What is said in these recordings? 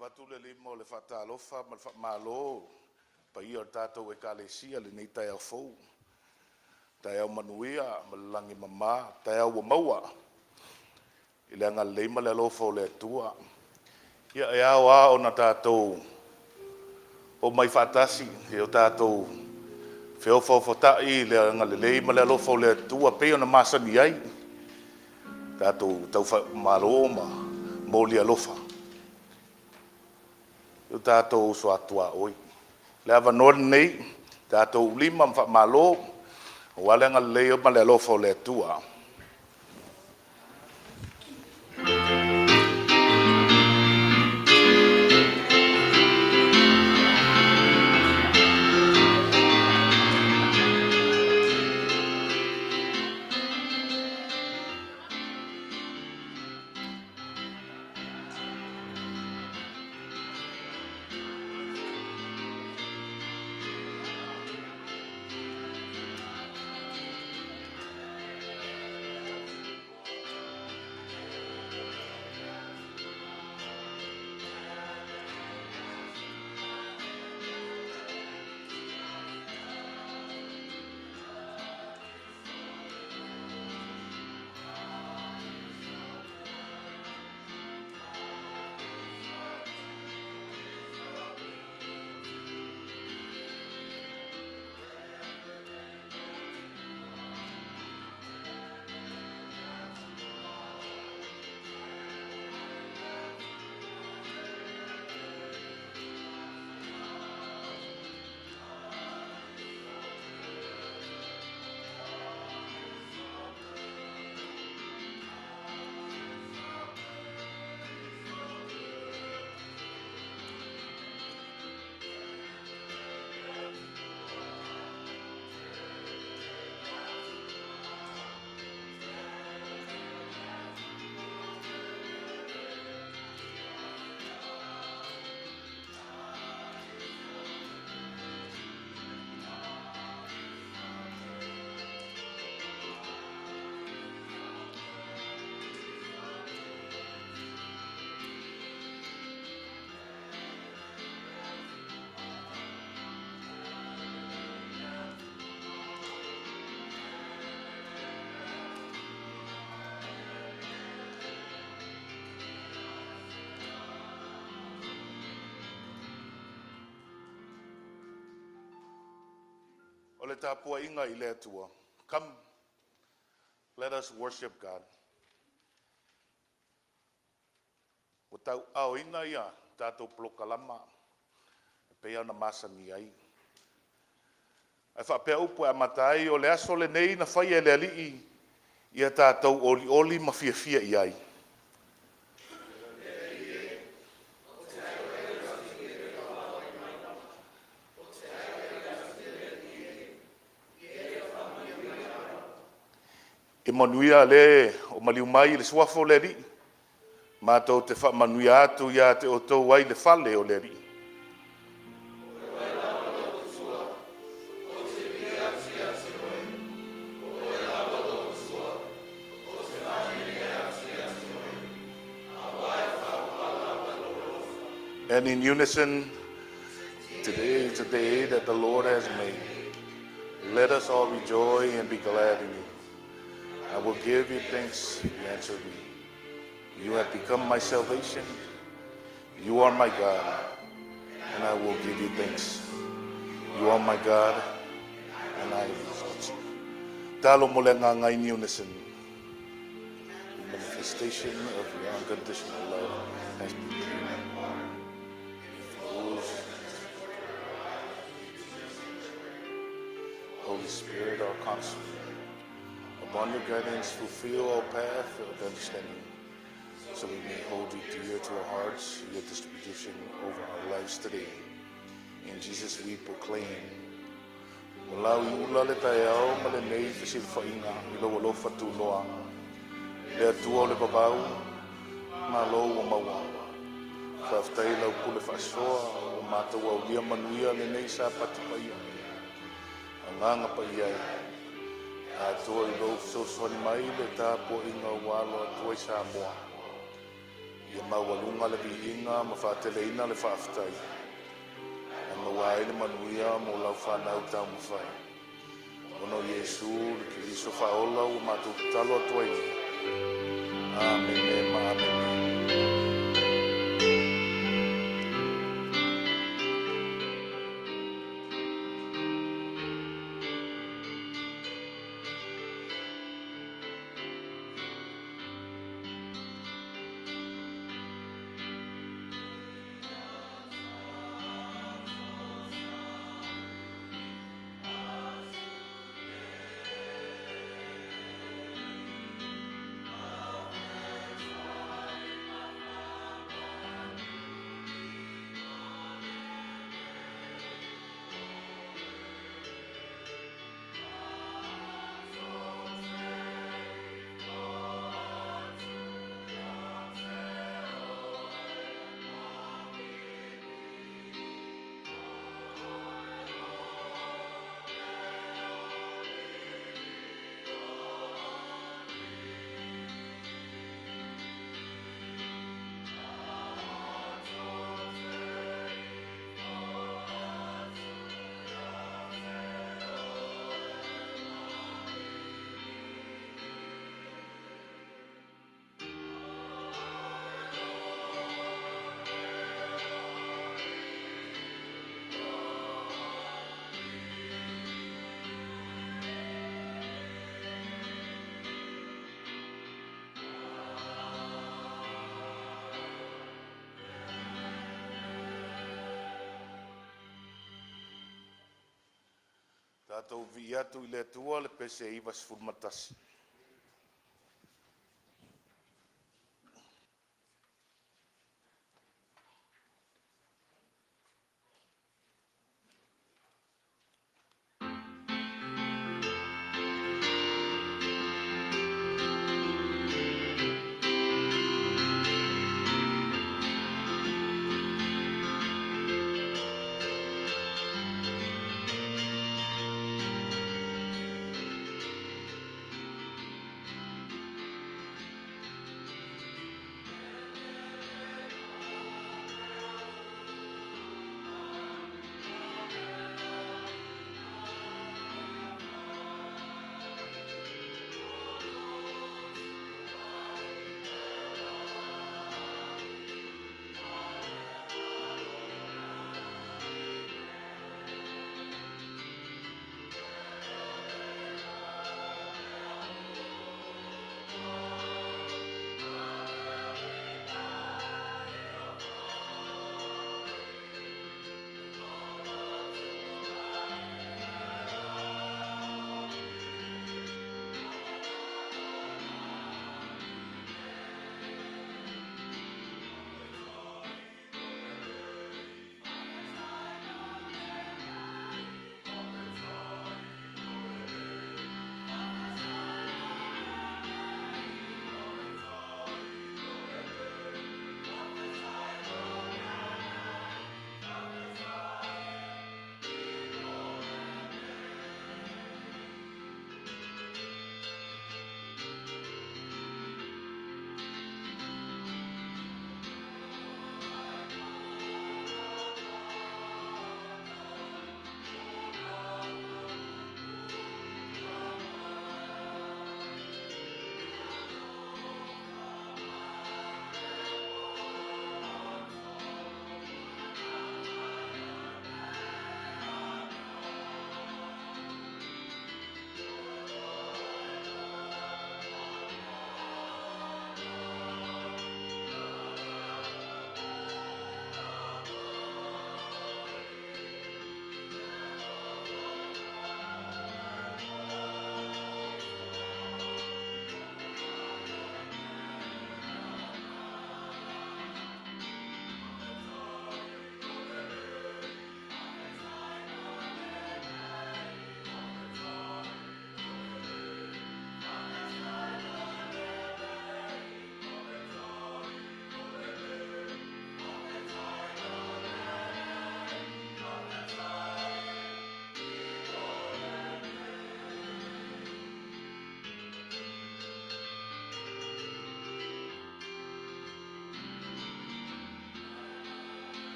watu le lima o le whaatalofa ma le whaamalo pa ia o tātou e kālesia le nei tai au fou. Tai au manuia ma le langi mama, tai au maua. I le anga leima le alofa o le atua. Ia e au a o na tātou o mai whaatasi e o tātou whiawhawhatai le anga le leima le alofa o le atua pe o na masani ai. Tātou tau malo ma mo li alofa. O tātou so atua oi. Le ava nori nei, tātou lima mwha malo, o alenga leo ma le alofa o le atua. O le tāpua inga I le atua. Come, let us worship God. O tau au inga ia, tātou plokalama, pea na masani ai. Ai whapea upu a matai o le aso le nei na whai e le alii, ia tātou oli ma fia I ai. E manuia le o maliu mai le suafo le ri. Mātou te wha manuia atu ia te o tau ai le fale o le ri. And in unison, today is the day that the Lord has made. Let us all rejoice and be glad in it. I will give you thanks, he answered me. You have become my salvation. You are my God, and I will give you thanks. You are my God, and I exalt you. Talo mo le nganga in unison. The manifestation of your unconditional love has been Holy Spirit, our counselor. Upon your guidance, fulfill our path of understanding, so we may hold you dear to our hearts, your distribution over our lives today. In Jesus we proclaim. Malawi ula le taiao ma le nei fisil whainga I lo walo fatu loa. Le atua o le babau, ma lo o maua. Whaftai lau pule whaasoa o mātou au lia manuia le nei sa pati paia. Anganga paia a toa I lo so soni mai le tāpua inga walo a toa I Samoa. Ia maualunga le vihinga ma whaateleina le whaafitai. Anga waile manuia mo lau whanau tau mawhai. Ono Yesu le kiriso whaola o matu talo atuai. Amen, amen. Tātou vi atu I le atua le pese iwa sfurmatasi.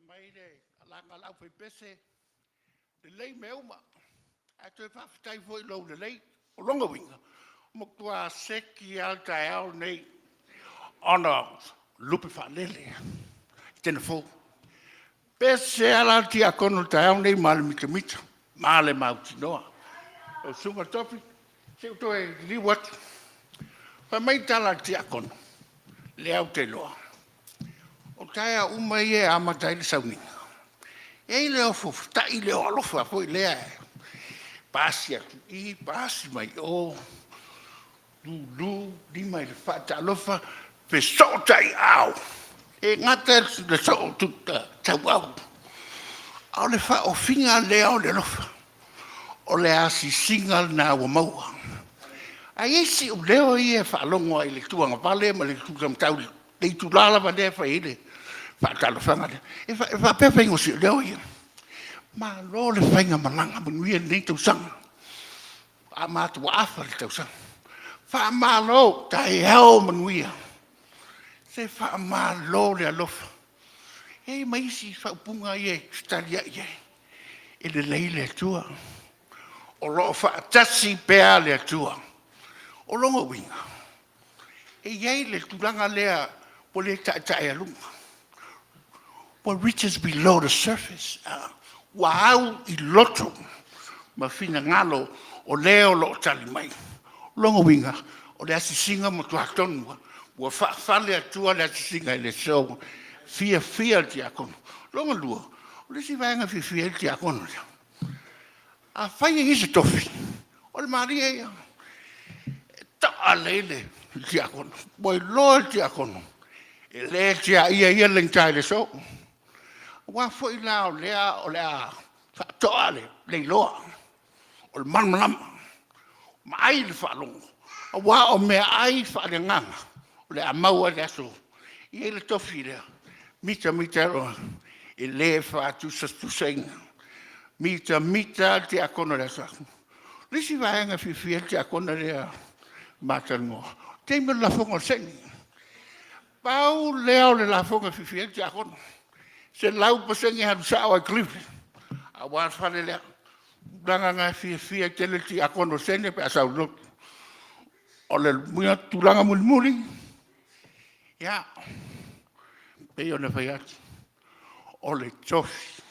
mai le alanga lau fai pese le lei meuma a toi whawhitai foi lau le lei o longa winga mo tua seki al tai au nei ona lupe whanele tena fo pese ala ti a kono tai au nei male mita mita male mauti noa o sunga topi se uto e liwat pa mai tala ti a kono le au te loa o tai a umai e amatai le sauninga e le ofo tai le alofa foi lea pasi atu I pasi mai o lu di mai le fata alofa pe so tai au e ngata le so tuta tau au au le fa o finga le au le alofa o le asi singal na wa maua ai esi o leo I e fa longo ai le tuanga vale ma le tuanga tau le tulala va le fa ile fa talo fanga e fa pe fa ngo si leo I ma lo le fainga malanga mo nui nei tau sang a ma tu afa le tau sang fa ma lo tai hao mo nui se fa ma lo le alofa e mai si fa punga ye stalia ye e le leile tua o lo fa tasi pe ale tua o longo winga e ye le tulanga lea po le tai alunga what reaches below the surface wow I loto ma fina ngalo o leo lo tali mai longo winga o le asisinga mo tua tonu wa fa fale atua le asisinga le so fia ti akon longo lua o le si vanga fia ti akon a fai I se tofi o le maria ia ta alele ti akon boy lo ti akon e le ti ia le ntai le so wa foi la o lea fa toale le loa o le manmalam mai le fa longo wa o me ai fa le nganga o le amau le aso I le tofi le mita ro e le fa tu seng mita te akona le sa le si va nga fi te akona le matango te me la fonga seng pau le la fonga fi te akona se lau pasenge ha sa wa cliff a wa fa le danga nga fi te le ti akono sene pe sa lo o le muia tulanga muli ya pe yo ne fai o le tofi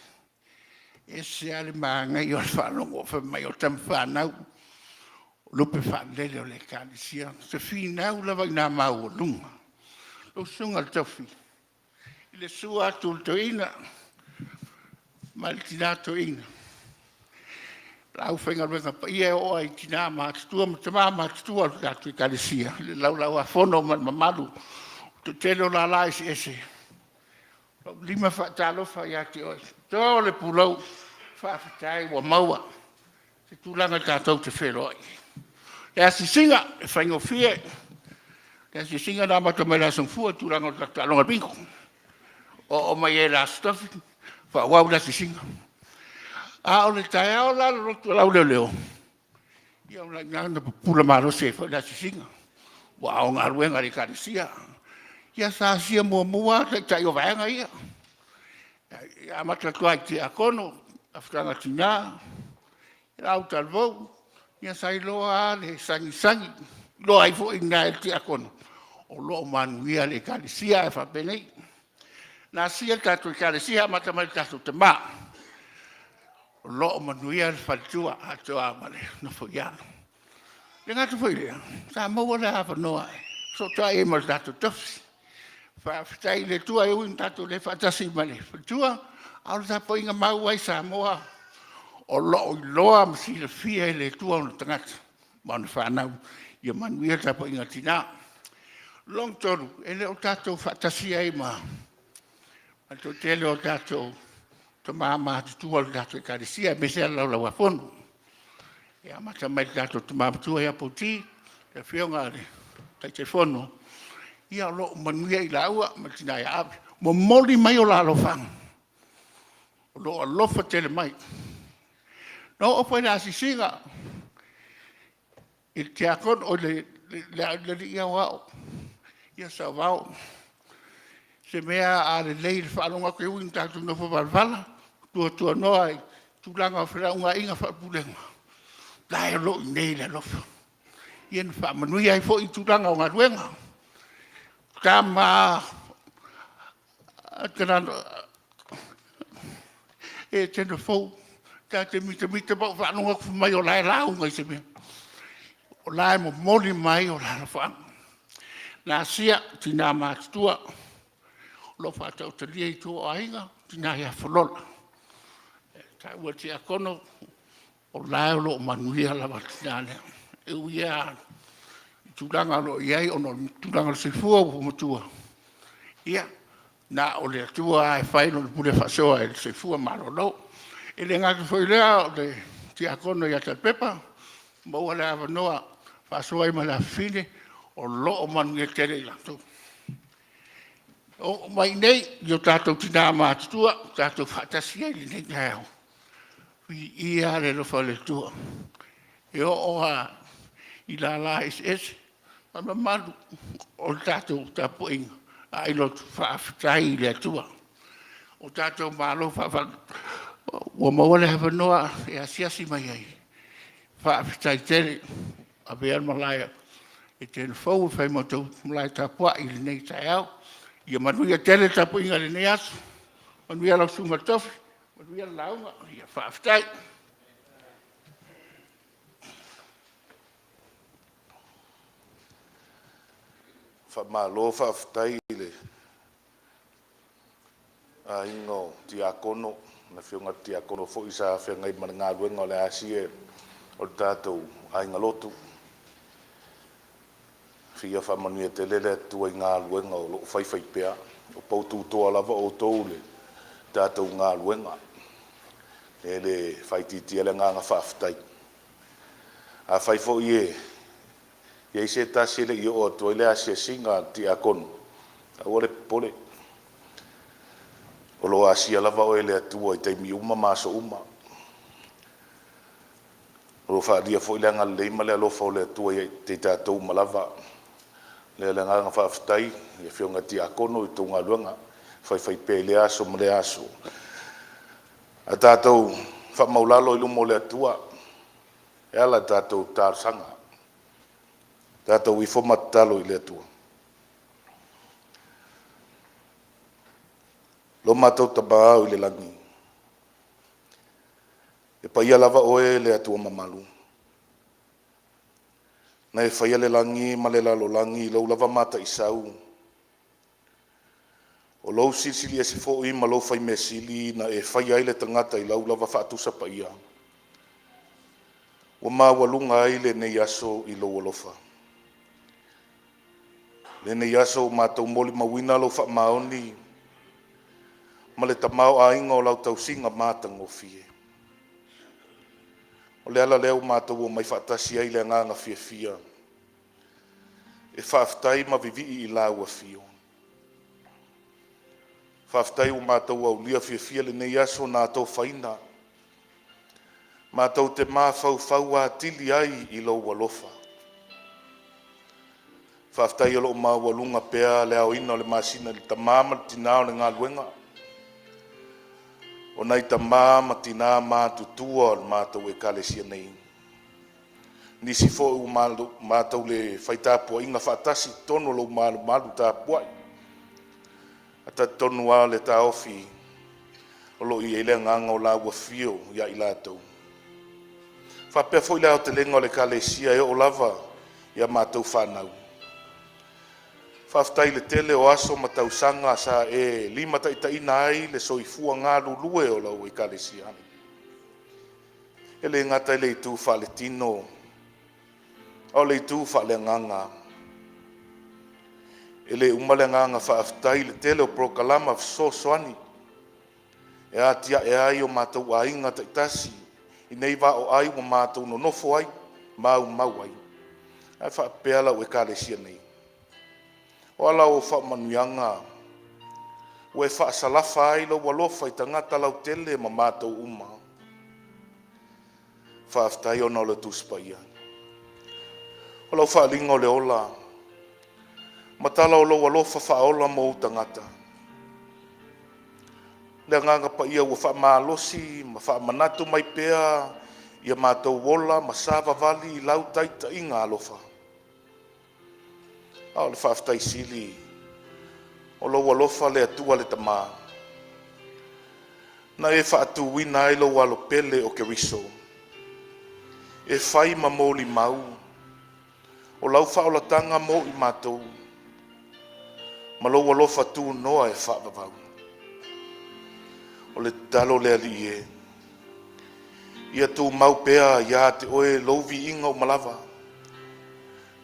ese ale manga yo fa longo fa mai o tam fa nau lupe fa le o le kanisia se fi nau la vai na mau lunga lo sunga tofi le sua tultoina maltinato ina lau fenga venga pa ia o ai tina ma tua ma tua da tu kalesia lau fono malu to telo la la ese lima fa talo fa ya ti o to le pulau fa tai wa maua se tu langa ta te felo e si singa fa ngo fie e si singa na ma to me la son fu tu langa ta longa pingo o mai era stuff fa wa la singa a o le tai o la lo leo ia o la ngana pula maro se fa la singa wa o nga ruenga ri karisia ia sa sia mo te tai o vanga ia ia mata tua ti akono afkanga tina ia o talvo ia sai loa le sangi lo ai fo inga ti akono o lo manuia le karisia fa penei na sia tatu kalesia mata mai tatu te ma lo manuia fa tua atoa male no fo ya le ngatu fo ile sa mo wala fa no so tai mo tatu tof fa tai le tua e un tatu le fa tasi male tua au ta po inga mau ai sa mo o lo am si le fie le tua no tangat man fa na ia manuia ta po inga tina long toru ele o tatu fa tasi ai ma Alto tele o tato to mama tu al tato karisia me se la la wafon ya mata mai tato to mama tu ya poti e fionga le telefono ia lo manuia I laua matina ya ab mo moli mai o la lo fan lo fa tele mai no o foi na singa il ti akon o le ia wa ia sa va Se mea a le lei le whaanonga koe ui tātou na whawalwala, tua noa i tūlanga o whira unga inga whapulenga. Lai o lo i nei le lofa. Ien whamanui ai fo i tūlanga o ngā ruenga. Ka mā e tena fau, ka te mita pau whaanonga ku mai o lai launga i se mea. O lai mo moli mai o lai na whaanga. Nā sia tina mātua, lo whātau te lia i tō ainga, tina ia whalola. Ka ua te akono, o lai o lo manuia lawa tina lea. E uia, tūranga lo iai, ono tūranga le sefua o matua. Ia, nā o le atua ai whaino le pule whasoa e le sefua marolo. E le ngātu whailea o le te akono ia te pepa, maua le awanoa whasoa i ma la whine, o lo o manuia tere i lantou. O mai nei, yo tātou tina mātua, tātou whatasia i nei ngāo. Hui ia le lofa le tua. E o oha i la la SS, ana malu o tātou tapuinga, a ilo whaafitai i le tua. O tātou malo ua maua le hawanoa e asiasi mai ai. Whaafitai tere, a bean malaya, e tēnu whau whai matou malai tapua i le nei tai au. Ia manuia tele tapu inga le nei asu. Manuia lau sunga tofi. Manuia launga. Ia whaafitai. Whamalo whaafitai le. A ingo tiakono. Na whiunga tiakono fo isa whiunga i mana ngā ruenga o le asie. O tātou a inga lotu. Fia whamanuia te lele tua i ngā luenga o lo whaiwhai pēr. O pautu toa lava o tōu le tātou ngā luenga. E le whaititia le ngā whaafitai. A whaifo i e. Ia i se tasi le i o atua i le asia singa ti a konu. A ore pole. O lo asia lava o e le atua i teimi uma maso uma. O lo whaadia fo i le ngā leima le alofa o le atua i te tātou malava. Le le ngā whaafitai, ia whiunga ti a kono i tō ngā luenga, whai pē le aso ma le aso. A tātou whamaulalo i lumo le atua, e ala tātou tārsanga. Tātou i whomatalo i le atua. Lo mātou tabao i le langi. E paia lava oe le atua mamalu. Na e whaia le langi, ma le lalo langi, lau lava mata i sau. O lau sili e si fo i ma lau whai me sili, na e whaia i le tangata i lau lava whaatusa pa ia. Wa maa walunga ai le nei aso i lau alofa. Le nei aso mātou moli mawina lau wha maoni, ma le tamau a inga o lau tausinga mātang o fie. O le ala leo mātou o mai whaatasi ai le nganga fia. E whaafitai ma vivi i lau a fio. Whaafitai o mātou au lia fia le nei aso nā tau whaina. Mātou te mā whau a tili ai i lau alofa. Whaafitai o lo mā walunga pēa le au ina o le māsina le tamama tinao le ngā luenga. O nei ta mama tina mātutua o mātou e kalesia nei. Nisi fo u mātou le whaitapua inga whaatasi tono lo malu tāpua. Ata tonu a le tā ofi o lo i ele nganga o la ua fio ia i lātou. Whapea fo i leo te lenga o le kalesia e o lava ia mātou whanau. Whaftai le tele o aso ma tausanga sa e lima taitaina ai le soifua ngā lulue o lau i kalesiani. E le ngata i le itu whale tino, o le itu whale nganga. E le umale nganga whaftai le tele o prokalama soani. E atia e ai o mātou a inga taitasi, i nei wa o ai o mātou no nofo ai, mau ai. Ai whapea lau e kalesia nei. O ala o whaamanuianga, o e whaasalafa ai lau alofa i tangata lau tele ma mātou uma. Whaaftai o nau le tūspaia. O lau whaalinga o le ola, matala o lau alofa whaola mo tangata. Le nganga pa ia ua whaamalosi, ma whaamanatu mai pea, ia mātou wola, ma sāwa vali, i lau taita i ngā alofa. Ao le whaafitai sili, o lo alofa le atua le tamā. Na e whaatu wina e lo alo pele o Keriso. E whai ma mōli mau, o lau whaolatanga mō i mātou, ma lo alofa tū noa e whaavavau. O le talo le ali e. Ia tū mau pea ia te oe louvi inga o malava.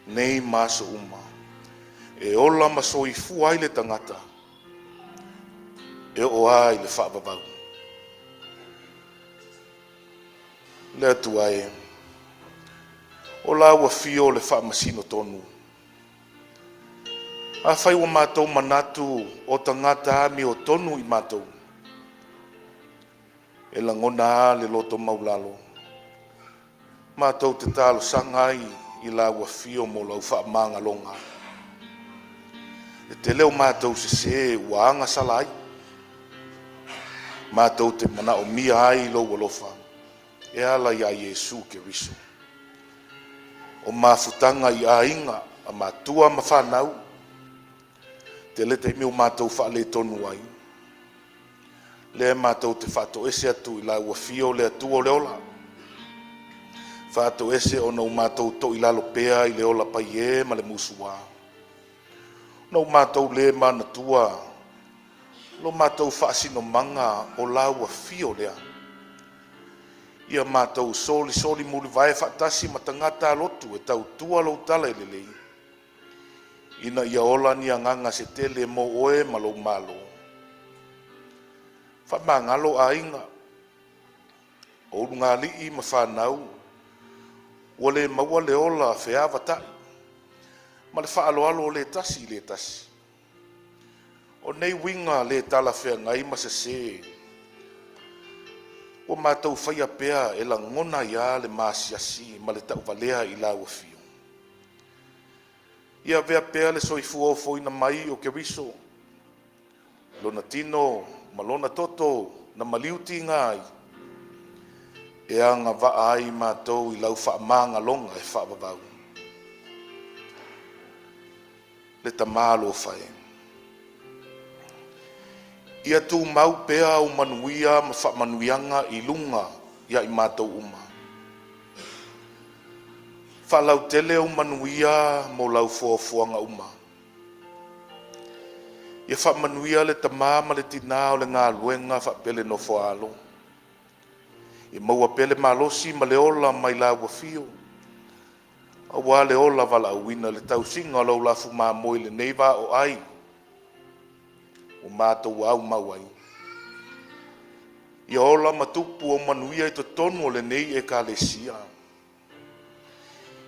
Nei maso uma. E ola maso i fuai le tangata. E o ai le whaavavau. Le atu ai. O la ua fio le whaamasino tonu. A whai wa mātou manatu o tangata ami o tonu i mātou. E la ngona le loto maulalo. Mātou te talo sangai i la ua fio mo lau whaamanga longa. E te leo mātou se ua anga salai. Mātou te mana o mia ai lo walofa. E ala ia Yesu Keriso. O mafutanga i a inga a matua mawhanau. Te lete mi o mātou whaale tonu ai. Le mātou te whātou ese atu i la ua fio le atu o leola. Whātou ese o nau mātou to i lalo pea i leola pai e ma le musua. Nau mātou le mana tua. Lo mātou whaasino manga o la ua fio lea. Ia mātou soli muli vai whaatasi matangata lotu e tau tua lo tala i lelei. Ina ia ola ni anganga se tele mo oe ma lo malo. Whamangalo a inga. O ngā lii ma whanau. Wale maua le ola wheawa tai. Ma le whaaloalo le tasi. O nei winga le tala whea ngai ma se se. O mātou whaia pea e la ngona ia le māsiasi ma le tau valea i la ua fio. Ia vea pea le soifu o foina mai o Keriso. Lona tino, malona toto, na maliuti ngai. E anga waa ai mātou i lau whaamanga longa e whaavavau. Le tamalo whae. Ia tū mau pea o manuia ma whaamanuianga i lunga ia i mātou uma. Whalau tele o manuia mo lau fuafuanga uma. Ia whaamanuia le tamā ma le tina o le ngā luenga whaapele no whaalo. I maua pele malosi ma le ola mai la ua fio. Awa le ola wala awina le tausinga o lau lafu mā moi le neiva o ai. O mātou au mauai. Ia ola matupu o manuia i to tonu o le nei e ka le sia.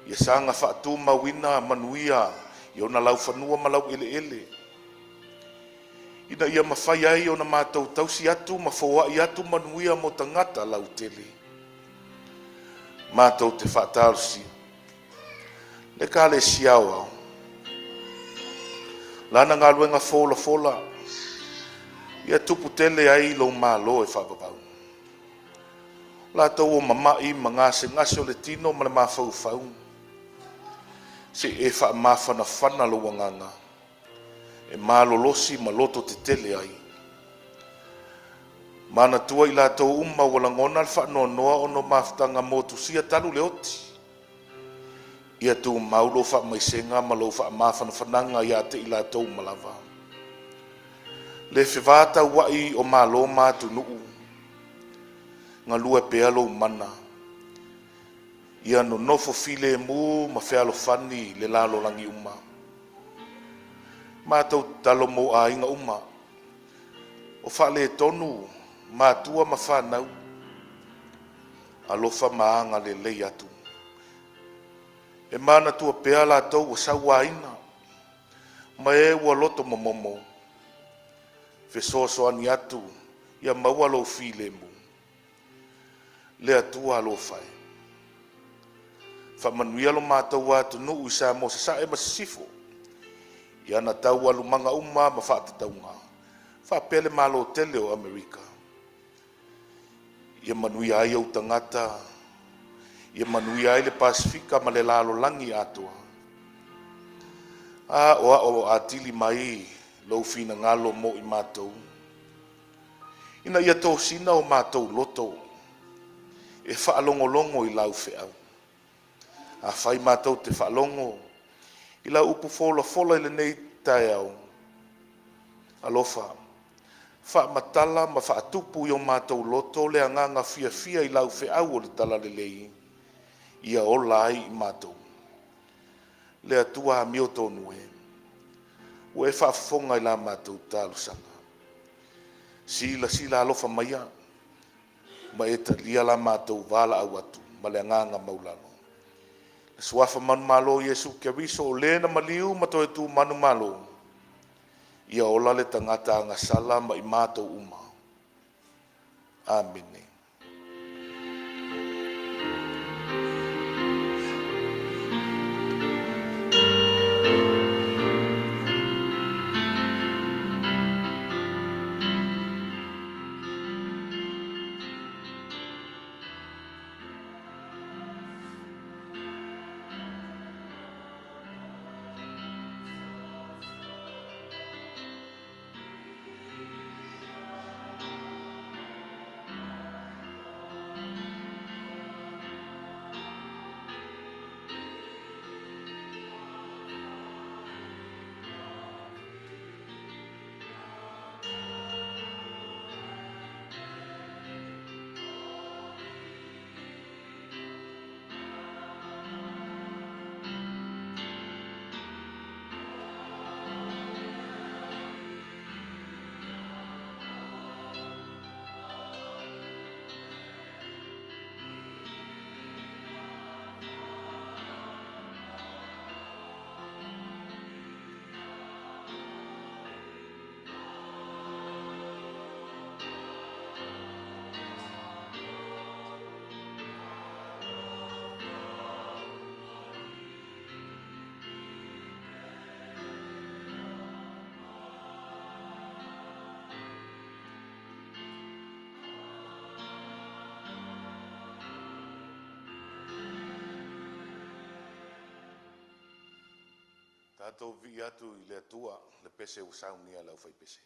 Ia sanga whaatu mawina manuia i ona lau whanua ma lau ele. Ina ia mawhai ai o na mātou tausi atu ma whaua i atu manuia mo tangata lau tele. Mātou te whaatarusi. Le ka le siau au. Lana ngā luenga fola. Ia tupu tele ai lo malo e whaapapau. La tau o mamai ma ngase o le tino ma le mawhau. Se e wha mawhana lo wanganga. E malolosi ma loto te tele ai. Mana tua i la tau wala ngona al wha noa o no mawhtanga motu sia talu le oti. Ia tu maulo wha maisenga ma lo wha mawhananga ia te i la tau malava. Le whiwata wai o malo mātu nuu. Ngā lua pea lo mana. Ia no nofo file mu ma whealo whani le lalo langi uma. Mātou talo mo a inga uma. O whale tonu mātua ma whanau. Alofa maanga le lei atu. E mana tua pea la tau wa sawa ina. Ma e wa loto momomo. Fesoso ani atu, ia maua lo file mu. Le atua lo fai. Whamanuia lo mātou atu nuu isa mo sa e masifo. Ia na tau alu manga uma ma whaatataunga. Whapele malo tele o Amerika. Ia manui ai au tangata. Ia manui ai le Pasifika ma le lalo langi atua. O atili mai lau fina ngalo mo i mātou. Ina ia tō sina o mātou loto. E whaalongolongo i lau wheau. A whai mātou te whaalongo. I lau upu fola i le nei tae au. Alofa. Wha matala ma wha atupu i o mātou loto le anganga fia i lau wheau o le tala le lei. Ia o lai i mātou. Le atua a mio tonu e. Ue whaafonga i la mātou tālu sanga. Sila alofa maia. Ma e talia la mātou wala au atu. Ma le anganga maulano. Le suafa manu malo Yesu kia viso o lena maliu ma toe tu manu malo. Ia ola le tangata anga sala ma i mātou uma. Amen. Tatou vi atu i le atua, le pese o saunia lau fai pese.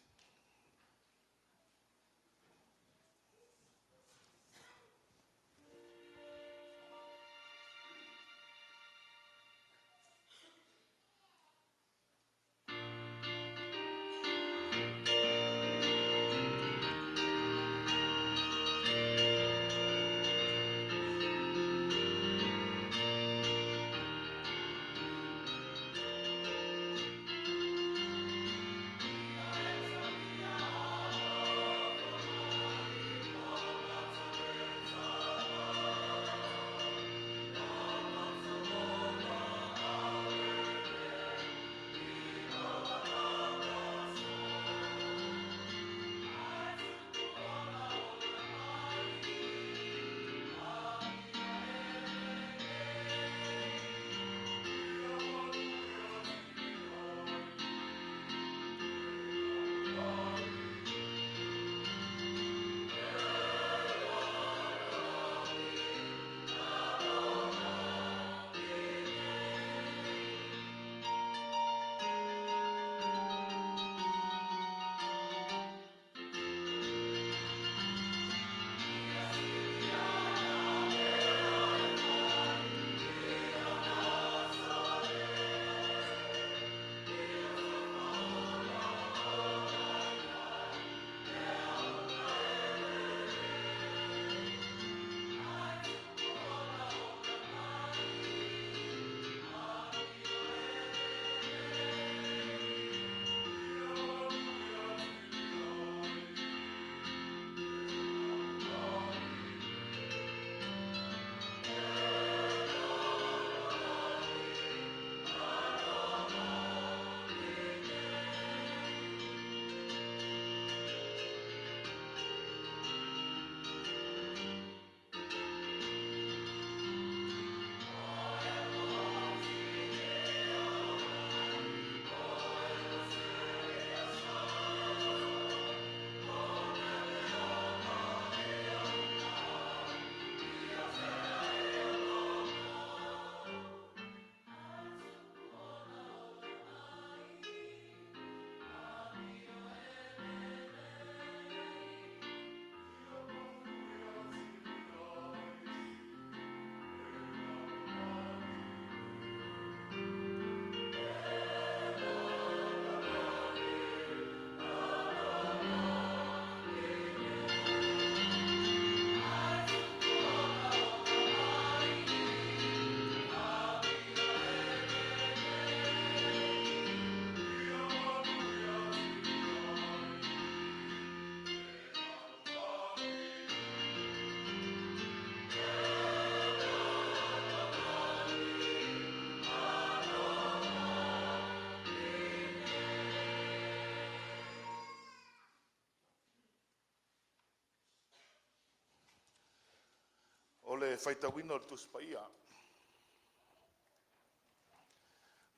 o le whaitawina o le tuspaia.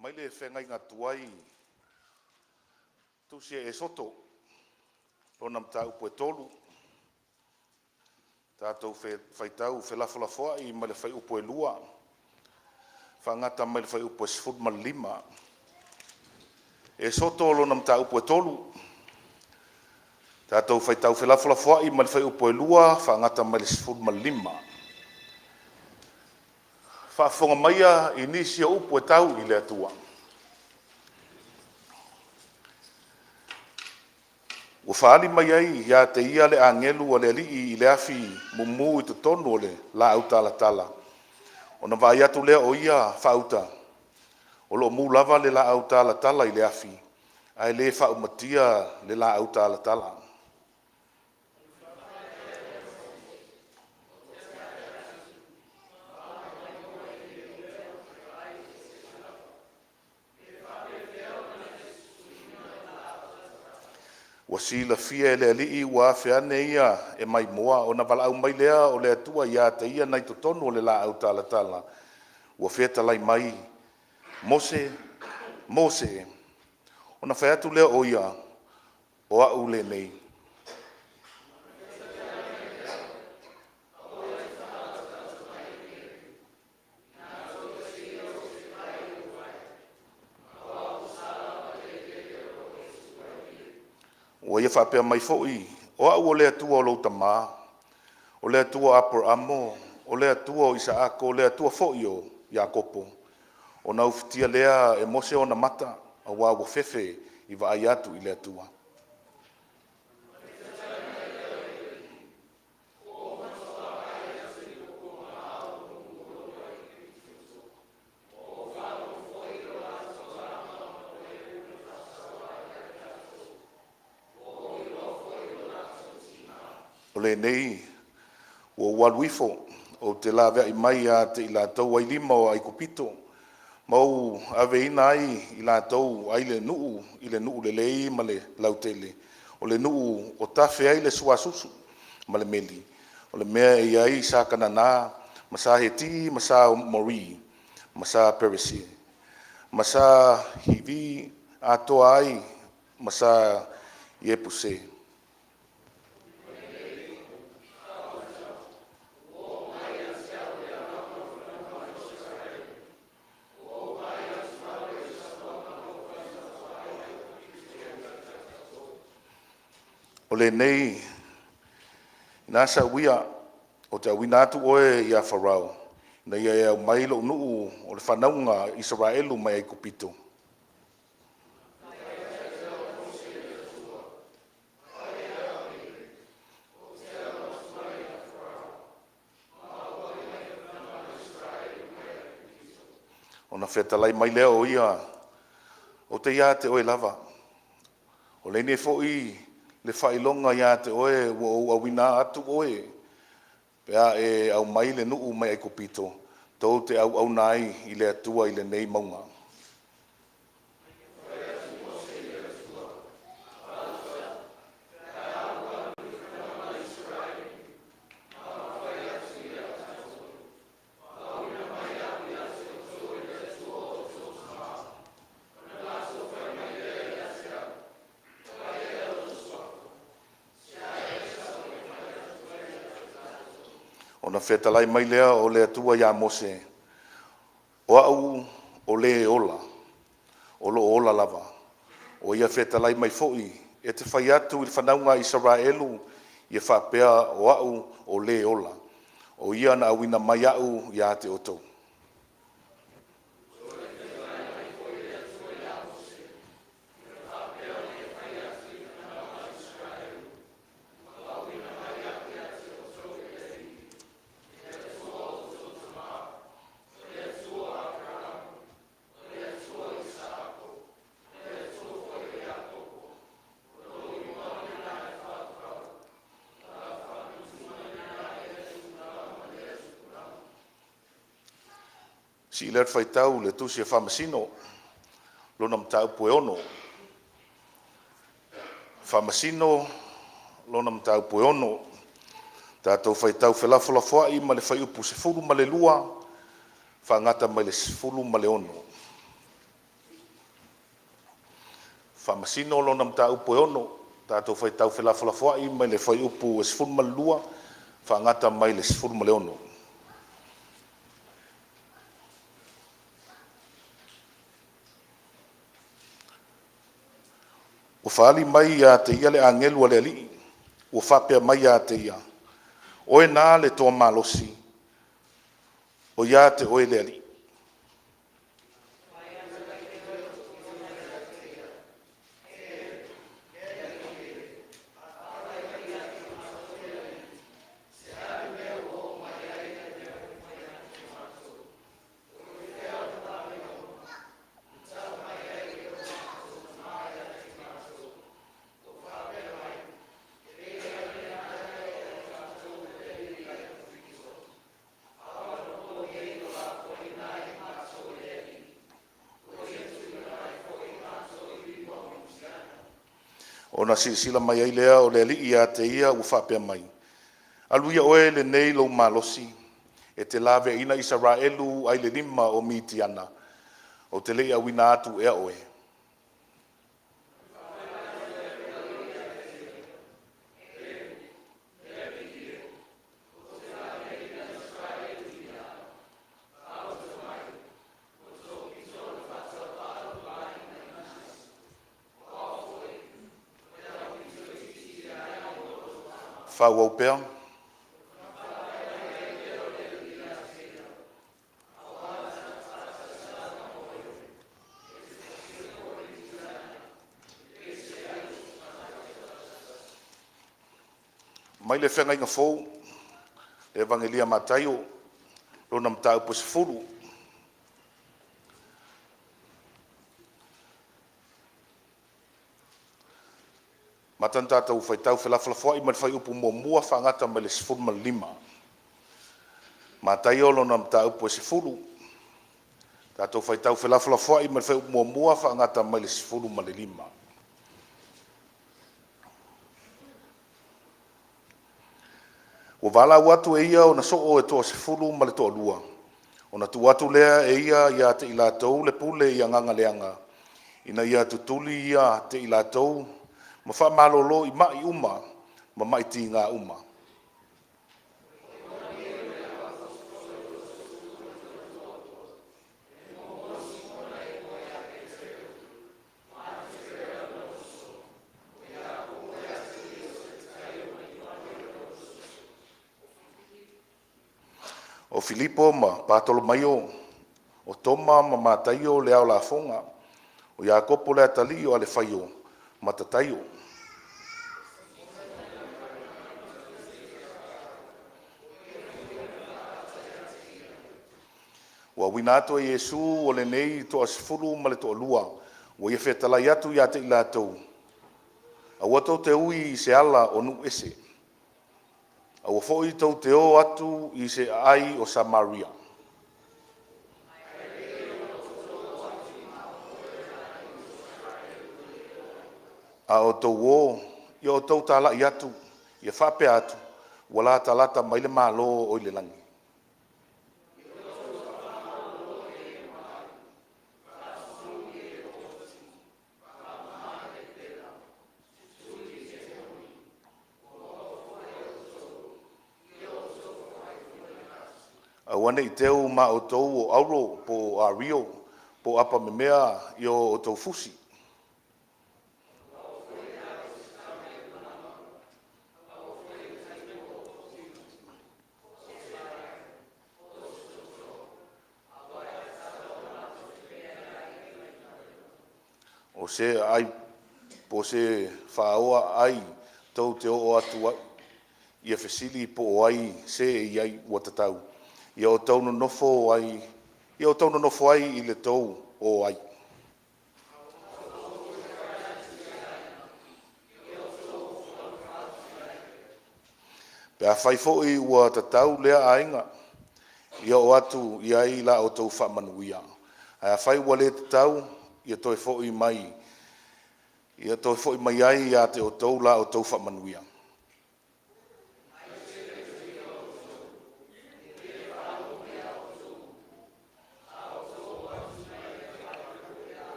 Mai le whengai ngā tuai, tusia e soto, o nam tā upo e tolu. Tātou whaitau whelafolafoa i mai le whai upo e lua. Whangata mai le whai upo e sifut ma lima. E soto o lo nam tā upo e tolu. Tātou whaitau whelafolafoa i mai le whai upo e lua, whangata mai le sifut ma lima. Whaafonga maia i nisi o upo e tau i le atua. Ua whaali mai ai ia te ia le angelu o le alii i le afi mumu i te tonu o le la au tala tala. O na vai atu lea o ia whauta. O lo mu lava le la au tala tala i le afi. Ai le whaumatia le la au tala tala. Ua sila fia e le alii ua awhiane ia e mai moa o na wala au mai lea o le atua ia te ia nei to tonu o le la au tala tala. Ua whieta lai mai, Mose, Mose, o na whaiatu lea o ia, o au le nei. Ua ia whapea mai fo'i, o au o le atua o louta maa, o le atua Abramo, o le atua o Isaako, o le atua fo'i o Iakopo. O na ufitia lea e Mose o na mata, a wago fefe i wa ai atu i le atua. O le nei, o waluifo, o te la vea i mai a te i la tau ai lima o ai kupito. Mau ave ina ai i la tau ai le nuu le lei ma le lautele. O le nuu o tafe ai le suasusu ma le meli. O le mea i ai sa kanana, ma sa heti, ma sa mori, ma sa perisi. Ma sa hivi atoa ai, ma sa iepuse. O le nei, nā sa wia, o te awina atu oe i a Farao, na ia e au mai lo nuu o le whanaunga Israelu mai ai kupito. O na whetalai mai lea o ia, o te ia te oe lava. O le ne fo'i, le whailonga ia te oe, o awina atu oe. Pea e au mai le nuu mai ai kupito. Tau te au nai i le atua i le nei maunga. Ona whetalai mai lea o le atua ia Mose. O au o le ola, o lo ola lava. O ia whetalai mai fo'i, e te whai atu i whanaunga Israelu, i e whapea o au o le ola. O ia na awina mai au ia te oto. Si le whaitau le tusi e whamasino, lona mtau pue ono. Whamasino, lona mtau pue ono. Tātou whaitau whelawhalafoa ma le whaiupu se furu ma le lua, whangata mai le sifuru ma le ono. Whamasino lona mta upo e ono, tātou whaitau whelawhalafoa ma le whaiupu e sifuru ma le lua, whangata mai le sifuru ma le ono. O whaali mai a te ia le angelu a le ali, o whapea mai a te ia. Oe nā le toa malosi, o ia te oe le ali. Ona sila mai ai lea o le ali ia te ia u whapea mai. Aluia oe le nei lo malosi, e te lawe ina Israelu ai le lima o Mitiana, o te lei awina atu ea oe. Whau au pea. Mai le whenga inga fōu, le evangelia Mataio, lona mtau po se furu. Matan tātou whaitau whelawhalafoa i mai whai upu mua whangata mai le sifuru ma lima. Mataio lona mtau po se furu. Tātou whaitau whelawhalafoa i mai whai upu mua whangata mai le sifuru ma le lima. O wala watu e ia o na soo e toa sifuru ma le toa lua. O na tu watu lea e ia te ilatou le pule ia nganga leanga. Ina ia tutuli ia te ilatou. Ma wha malolo i mai uma, ma mai ti ngā uma. O Filipo ma Bartolomaio, o Toma ma Mataio le au la fonga, o Iakopo le atalio ale whaio, matataio. Wa winato e Yesu o le nei to asfuru ma le to lua, o ia fetalai atu ia te ilatou. A wato te ui se ala o nu ese. A wafo i tau te o atu i se ai o Samaria. A o tau o, i o tau tala i atu, i a whape atu, wala talata mai le malo o i le langi. A wane i teu ma o tau o auro po a rio, po apa me mea i o tau fusi. O se ai, po se whaoa ai, tau te o atu i a fesili po o ai se i ai watatau. I o tau no nofo ai, i o tau no nofo ai i le tau o ai. Pea whai fo i ua tatau lea ainga, i o atu i ai la o tau whamanuia. A whai ua le tatau, i a toi fo i mai, i a toi fo i mai ai i a te o tau la o tau whamanuia.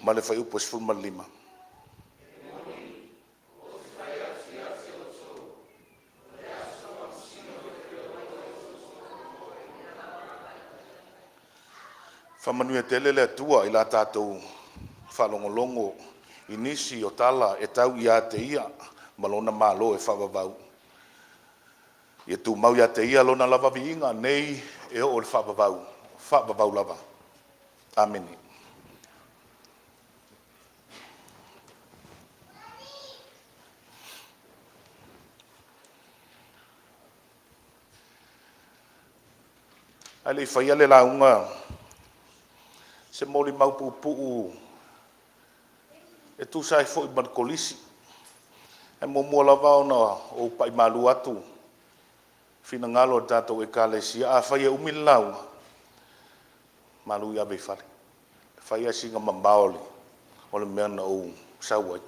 ma le fai upo sifuru ma lima. Whamanui tele le atua i la tātou whalongolongo i nisi o tala e tau i a te ia ma lona mālo e whawawau. I tu mau i a te ia lona lava viinga nei e o le whawawau. Whawawau lava. Ameni. Ai le whaia le launga se moli mau pupuu e tu sai fo i kolisi e mo mo lava ona o pai malu atu fina ngalo tatou e kalesia a fai e umilau malu ia be fale fai singa mambaoli o le mea na o sauai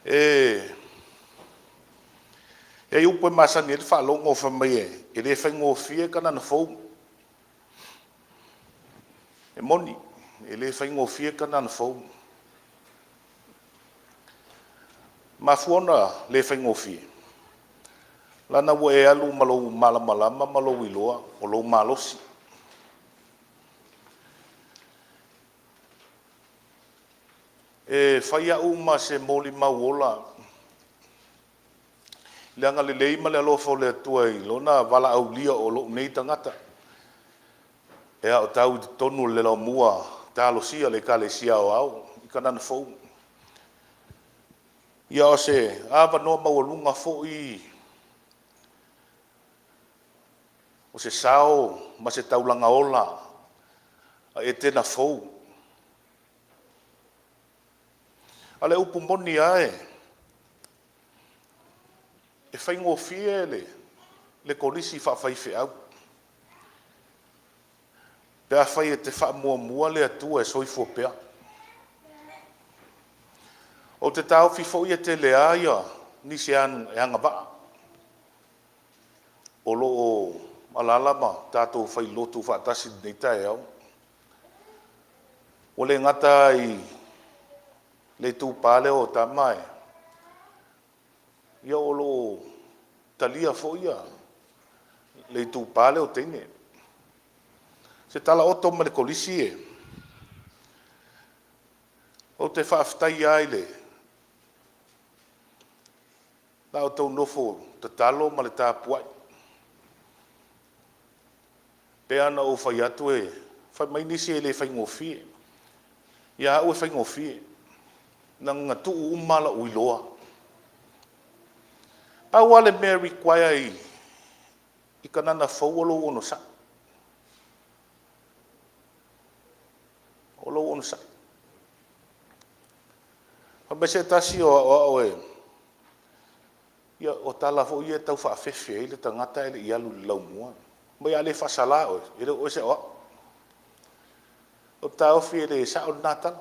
e upo masani e fa longo fa mai e le fa ngofie kana na fo e moni e le fa ngofie kana na fo ma fuona le fa ngofie lana wo e alu malo malama malo iloa o lo malosi e faia uma se moli mauola leanga le leima le alofa o le atua i lona wala au lia o lo nei tangata e au tau tonu le lau mua talosia le kalesia o au i kanana fou ia o se awa noa maualunga fo i o se sao ma se taulanga ola a e tena fou ale upu moni ae e fai ngofie le kolisi whawhai whiau. Pea whai e te wha mua le atua e soifua pea. O te tau fifo i e te lea ia nisi anu e anga waa. O lo o alalama tātou whai lotu whaatasi nei tae au. O le ngata i le tūpale o ta mai. Ia o lo talia fo ia le tūpale o teine. Se tala oto ma le kolisi e. O te whaaftai ai le. Na o tau nofo te talo ma le tāpuai. Pe ana o whai atu e. Whai mai nisi e le whai ngofie. Ia au e whai ngofie. Nang ngatu umala uiloa. Pau ale mea require i kanana fauolo ono sa. Olo ono sa. Pabese tasi o e. Ia o tala fo ia tau whaafefe e le tangata e le ialu lau mua. Mai ale whasala o e le o se o. O tau fi e le sa o natal.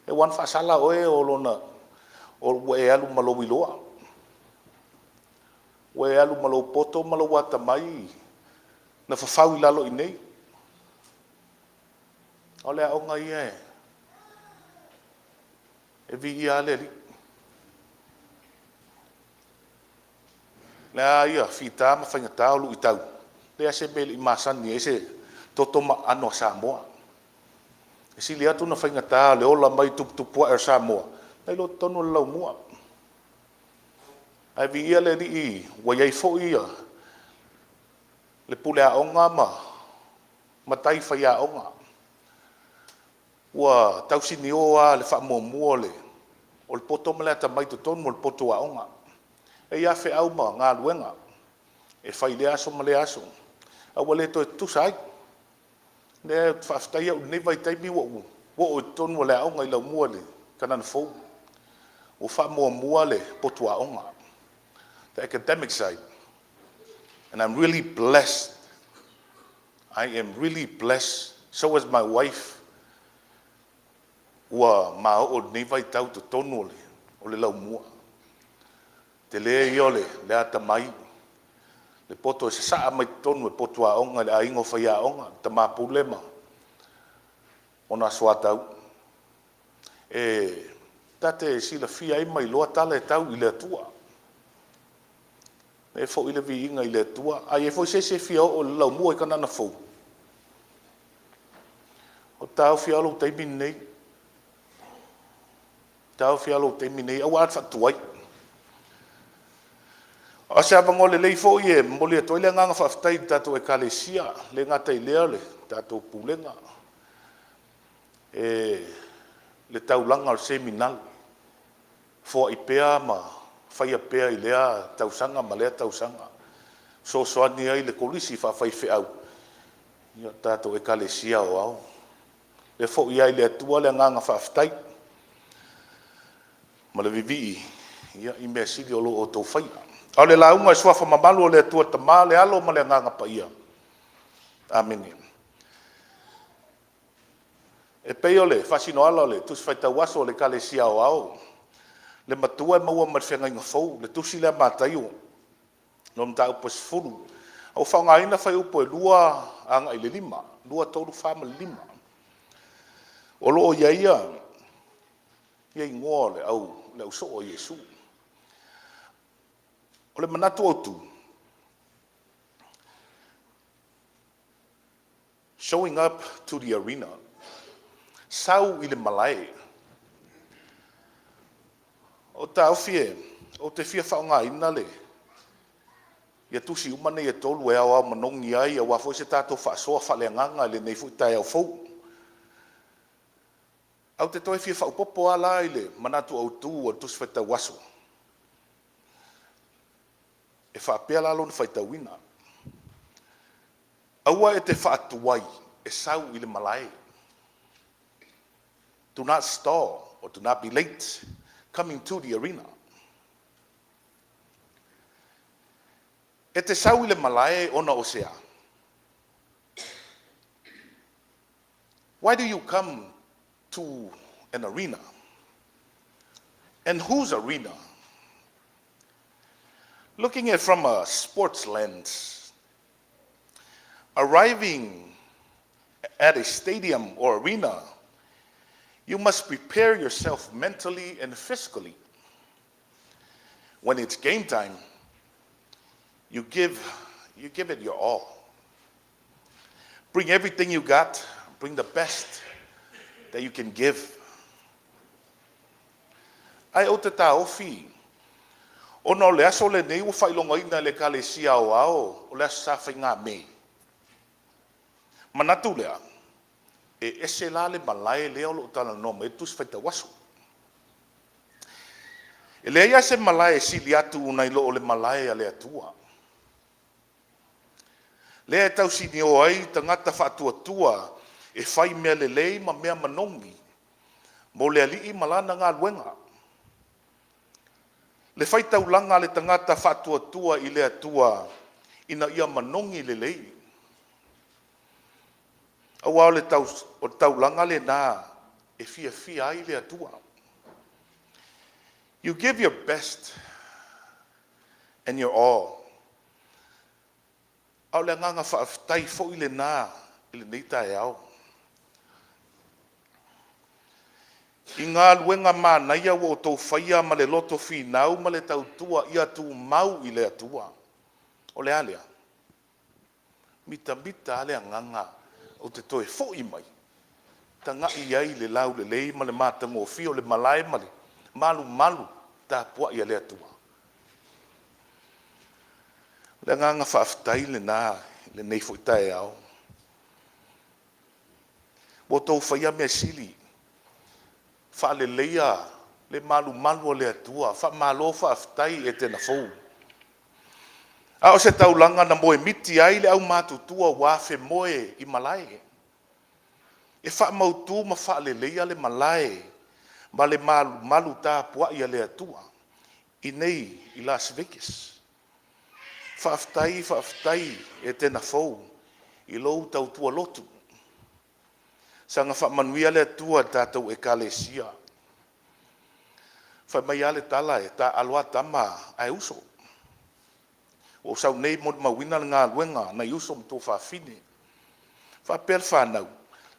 E wan whasala o e o lona. O e alu malo wiloa. O e alu malo poto malo wata mai. Na whawhau i lalo i nei. O lea o ngai e. E vi i ale li. Lea ia, whita ma whaingatā o lu i tau. Lea se mele i masani e se toto ma ano Samoa. E si le atu na whaingatā le ola mai tupua e Samoa. Ai lo tonu lau mua. Ai vi ia le li i, wa iai fo ia. Le pule a onga ma tai whai a onga. Ua tausini oa le wha mua le. O le poto mele ata mai tonu o le poto a onga. E ia whi au ma ngā luenga. E whai le aso ma le aso. Awa le to e tusai. Ne whaftai au ne vai taimi wa u. Wa o tonu le a onga i lau mua le. Kanana fou. O wha mua le poto a onga. The academic side. And I'm really blessed. I am really blessed. So is my wife. Ua ma o nei vai tau to tonu le. O le lau mua. Te lea i ole, le ata mai. Le poto e se saa mai tonu e poto a onga, le a ingo whai a onga, ta mā pulema. ona soa tau. Tate sila fia ai mai loa tala tau i le atua. E fo i le vi inga i le atua. Ai e fo se fia o lau mua i kanana fo. O tau fia alo teimi nei. Tau fia alo teimi nei. Au at fatuai. O se avango le lei fo i e moli a toi le nganga whaftai tato e kalesia. Le ngata i lea le tato pulenga. Le taulanga o seminal. Fo i pea ma fai a pea i lea tausanga ma lea tausanga. So soani ai le kolisi fa fai fe au. Ia tato e kalesia o au. Le fo i ai le atua le nganga whaftai. Ma le vivi ia i mea sili o lo o tau fai. Au le launga e swafa mamalu o le atua tama le alo ma le nganga pa ia. Amen. E pei ole, fasino ala ole, tus fai tau aso le kalesia o au. Le matua e maua marwhenga inga fau, le tusi le matai o. No mta upo sifuru. Au whaunga ina fai upo e lua anga i le lima, lua tolu whama lima. O loo iaia, ia ingoa le au, le uso o Yesu. O le manatu o tu. Showing up to the arena. Sau i le malai. O tau fie, o te fia whaunga ina le. Ia tusi umane ia tolu e au manongi ai, a wafo se tato whaasoa whaleanganga le nei fuitai au fau. Au te toi fia whaupopo ala i le manatu au tu o tusi whaita waso. E whaapea lalo ni whaita wina. Aua e te whaatuai, e sau i le malai. Do not stall or do not be late coming to the arena. E te sau i le malae ona o sea. Why do you come to an arena? And whose arena? Looking at it from a sports lens, arriving at a stadium or arena, you must prepare yourself mentally and physically. When it's game time, you give it your all. Bring everything you got, bring the best that you can give. Ai o te tā ofi, ono le aso le nei u whailonga ina le kalesia o ao, o le aso sa whainga me. Manatu lea, e ese la le malae lea o lo tala noma, e tus whaita waso. E lea ia se malae sili atu unai lo o le malae a le atua. Lea e tau sini o ai tangata whaatua tua, e whai mea le lei ma mea manongi, mo le alii malana ngā luenga. Le whai taulanga le tangata whaatua tua i le atua, ina ia manongi le lei. Awa o le taulanga le nā, e fia ai le atua. You give your best and your all. Au le nganga whaafitai fo i le nā, i le neita e au. I ngā luenga mā naia o tau whaia ma le loto whinau ma le tautua i atu mau i le atua. O le alea. Mita ale nganga o te toe fo i mai. Ta ngai ai le lau le lei ma le mātango o fio le malae ma le malu ta pua i le atua. Le nganga whaafitai le nā, le nei fo i tae au. O tau whaia mea sili. Wha le leia, le malu o le atua, wha malo whaafitai e tena fau. A o se taulanga na moe miti ai le au mātutua wafe moe i malae. E wha mautu ma wha le leia le malae, ma le malu tā pua i le atua. I nei i Las Vegas. Whaafitai e tena fau, i lou tautua lotu. Sanga whamanuia le atua tātou e kalesia. Whai mai ale tala e tā aloa tama ai uso. O sau nei mo mawina ngā luenga na uso mto whawhine. Whapel whanau.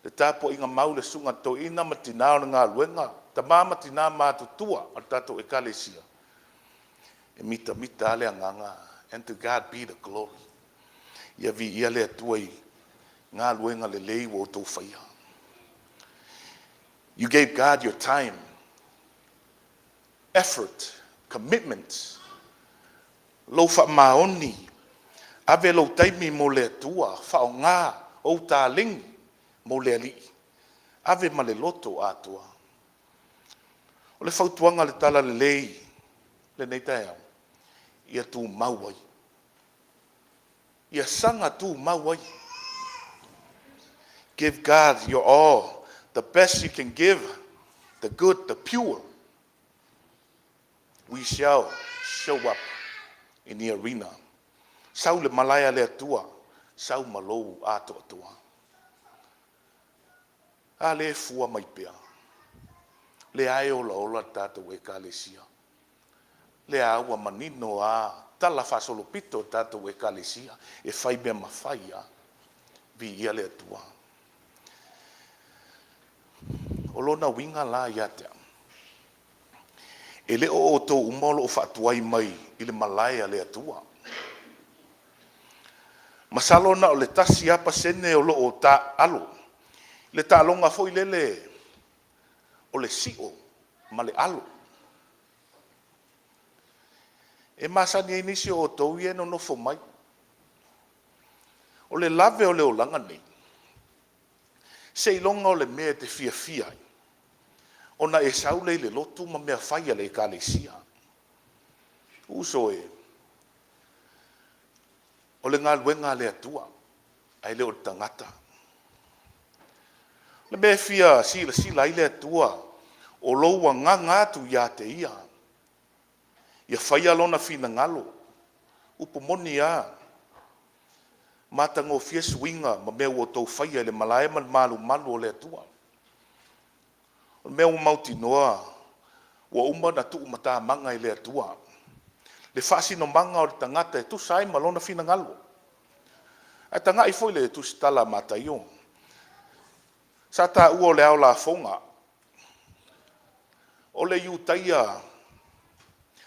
Le tapo inga mau le sunga to ina matina o ngā luenga. Ta mama tina mātutua o tato e kalesia. E mita mita ale anganga. And to God be the glory. Ia vi ia le atua i ngā luenga le lei wo tō whaia. You gave God your time, effort, commitment. Lo wha maoni. Ave lo taimi mo le atua. Whao ngā o tā lingi mo le ali. Ave ma le loto atua. O le whautuanga le tala le lei. Le nei tae au. Ia tū mauai. Ia sanga tū mauai. Give God your all. The best you can give. The good, the pure. We shall show up in the arena. Sau le malaya le atua. Sau malou ato atua. A le fua mai pea. Le ai ola ola tātou e kalesia. Le aua manino a tala whasolopito tātou e kalesia. E whai mea mawhai a. Vi ia le atua. O lona winga la ia tea. E le o tō umolo o whaatuai mai i le malaya le atua. Masalo na o le tasi apa sene o lo o ta alo. Le ta alonga foi lele o le sio ma le alo. E masani e nisi o tau ie no nofo mai. O le lave o le o langa nei. Se ilonga o le mea te fia fia. O na e saule le lotu ma mea whaia le kalesia. Uso e. O le ngā luenga le atua. Ai le o tangata. Le mea fia sila i le atua. O loua ngā tu ia te ia. Ia whaia lona fina ngalo. Upo moni a. Matango fia swinga ma mea o tau whaia le malae malu o le atua. O mea o mauti noa. Ua uma na tuu mata manga i le atua. Le whaasi no manga o le tangata e tu sai malona fina ngalo. A tanga i foi le tu stala mata ion. Sa ta ua o le au la fonga. O le iutaia.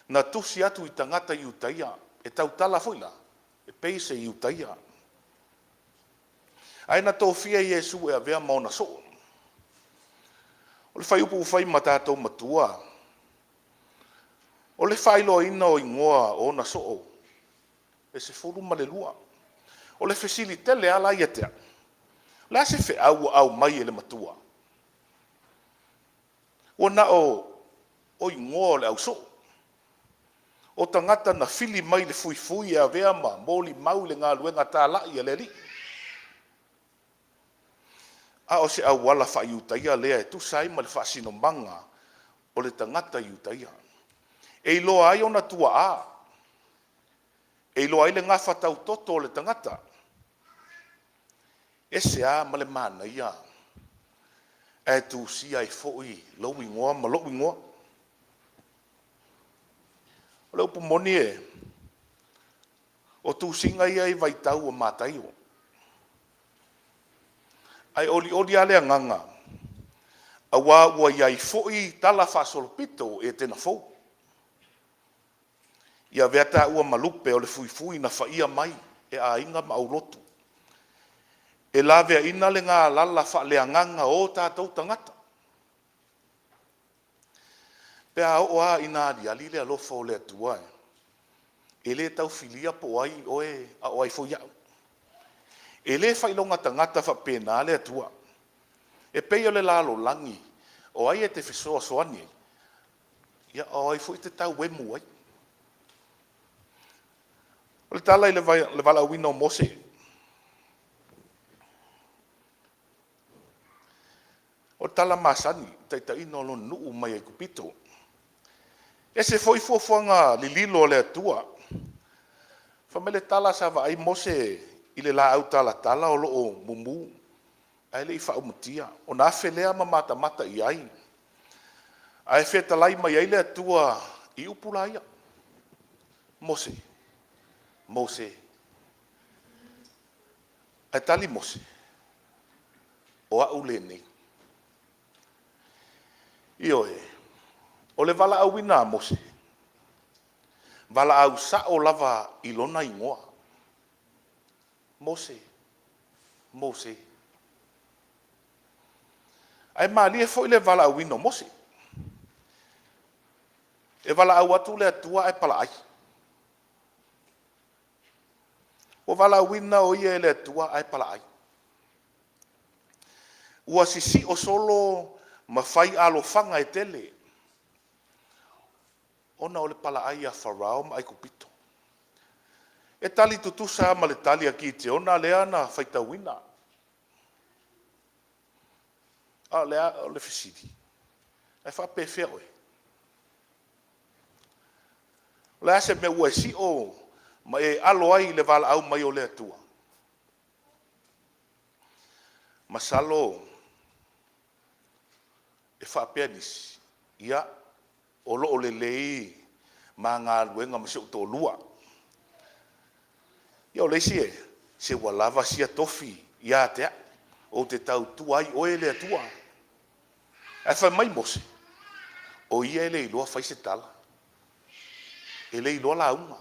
Na tusi atu i tangata iutaia. E tau tala foi la. E peise iutaia. Aina tō fia Iesu e a vea maona so. O le whai upu whai matatou matua. O le whailo ina o ingoa o na so. E se furu ma le lua. O le fesili tele ala ia tea. La se fe au mai e le matua. O na o ingoa le au so. O tangata na fili mai le fui e a vea ma moli mau le ngā luenga tā lai e le li. A o se au wala wha iutaia lea e tu sai ma le wha sino manga o le tangata iutaia. E loa ai ona tua a. E loa ai le ngā whatau toto o le tangata. E se a ma le mana ia. E tu si ai foi lau ingoa ma lau ingoa. O le upu moni e. O tu singa ia i vaitau o mātai o. Ai oli ale nganga. Awa ua iai foi tala whasolopito e tena fou. Ia veata ua malupe o le fui na whaia mai e a inga maulotu. E la vea ina le ngā lala wha le nganga o tātou tangata. Pea o a ina di alile alofa o le atua. E le tau filia po ai oe a oai foi au. E le whailonga tangata wha pēnā le atua. E pei o le lalo langi. O ai e te whesoa soani. Ia o ai foi te tau wemu ai. O le tala i le vala wina o Mose. O le tala masani. Taita ino lo nuu mai e kupito. E se foi fuafuanga li lilo le atua. Whamele tala sa wa ai Mose i le la au tala o loo mumu. Ai le i whaumutia. O na whelea ma mata i ai. Ai whetalai mai ai le atua i upula ia. Mose. Ai tali Mose. o a'u lenei. Ioe, o le wala auina a Mose. Wala au sa'o lava i lona ingoa. Mose. Mose. Ai malie fo le wala auina o Mose. E wala au atu le atua e pala ai. O wala auina o ia le atua ai pala ai. Ua sisi o solo mawhai alofanga e tele. Ona o le pala ai a Farao ma ai kupito. E tali tutusa ma le tali a ki te ona lea na whaitawina. A lea o le fisidi. E whapewhea oe. Le ase me ua si o ma e alo ai le wala au mai o le atua. Masalo e whapea nisi. Ia o lo o le lei ma ngā luenga ma se o tō lua. Ia o leisi e, se walava sia tofi ia tea o te tau tuai oe le atua. E whai mai Mose, o ia ele iloa whai se tala. Ele iloa la unga.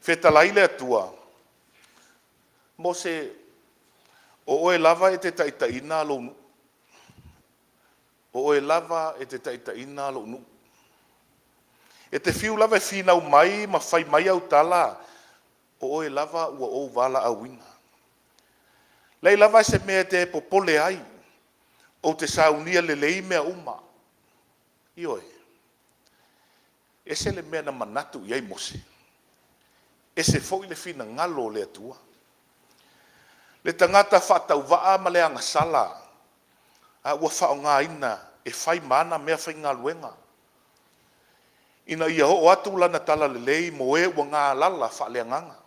Whetalai le atua, Mose, o oe lava e te taitaina lo nu. O oe lava e te taitaina lo nu. E te fiu lava e finau mai ma whai mai au tala, o oe lava ua o wala au ina. Lei lava se mea te popole ai, o te saunia le lei mea uma. Ioe, e se le mea na manatu iai Mose. E se fo i le fina ngalo le atua. Le tangata whatau waa ma le angasala, a ua whao ngā ina, e whai mana mea whai ngā luenga. Ina ia ho atu lana tala le lei mo e ua ngā lala wha le anganga.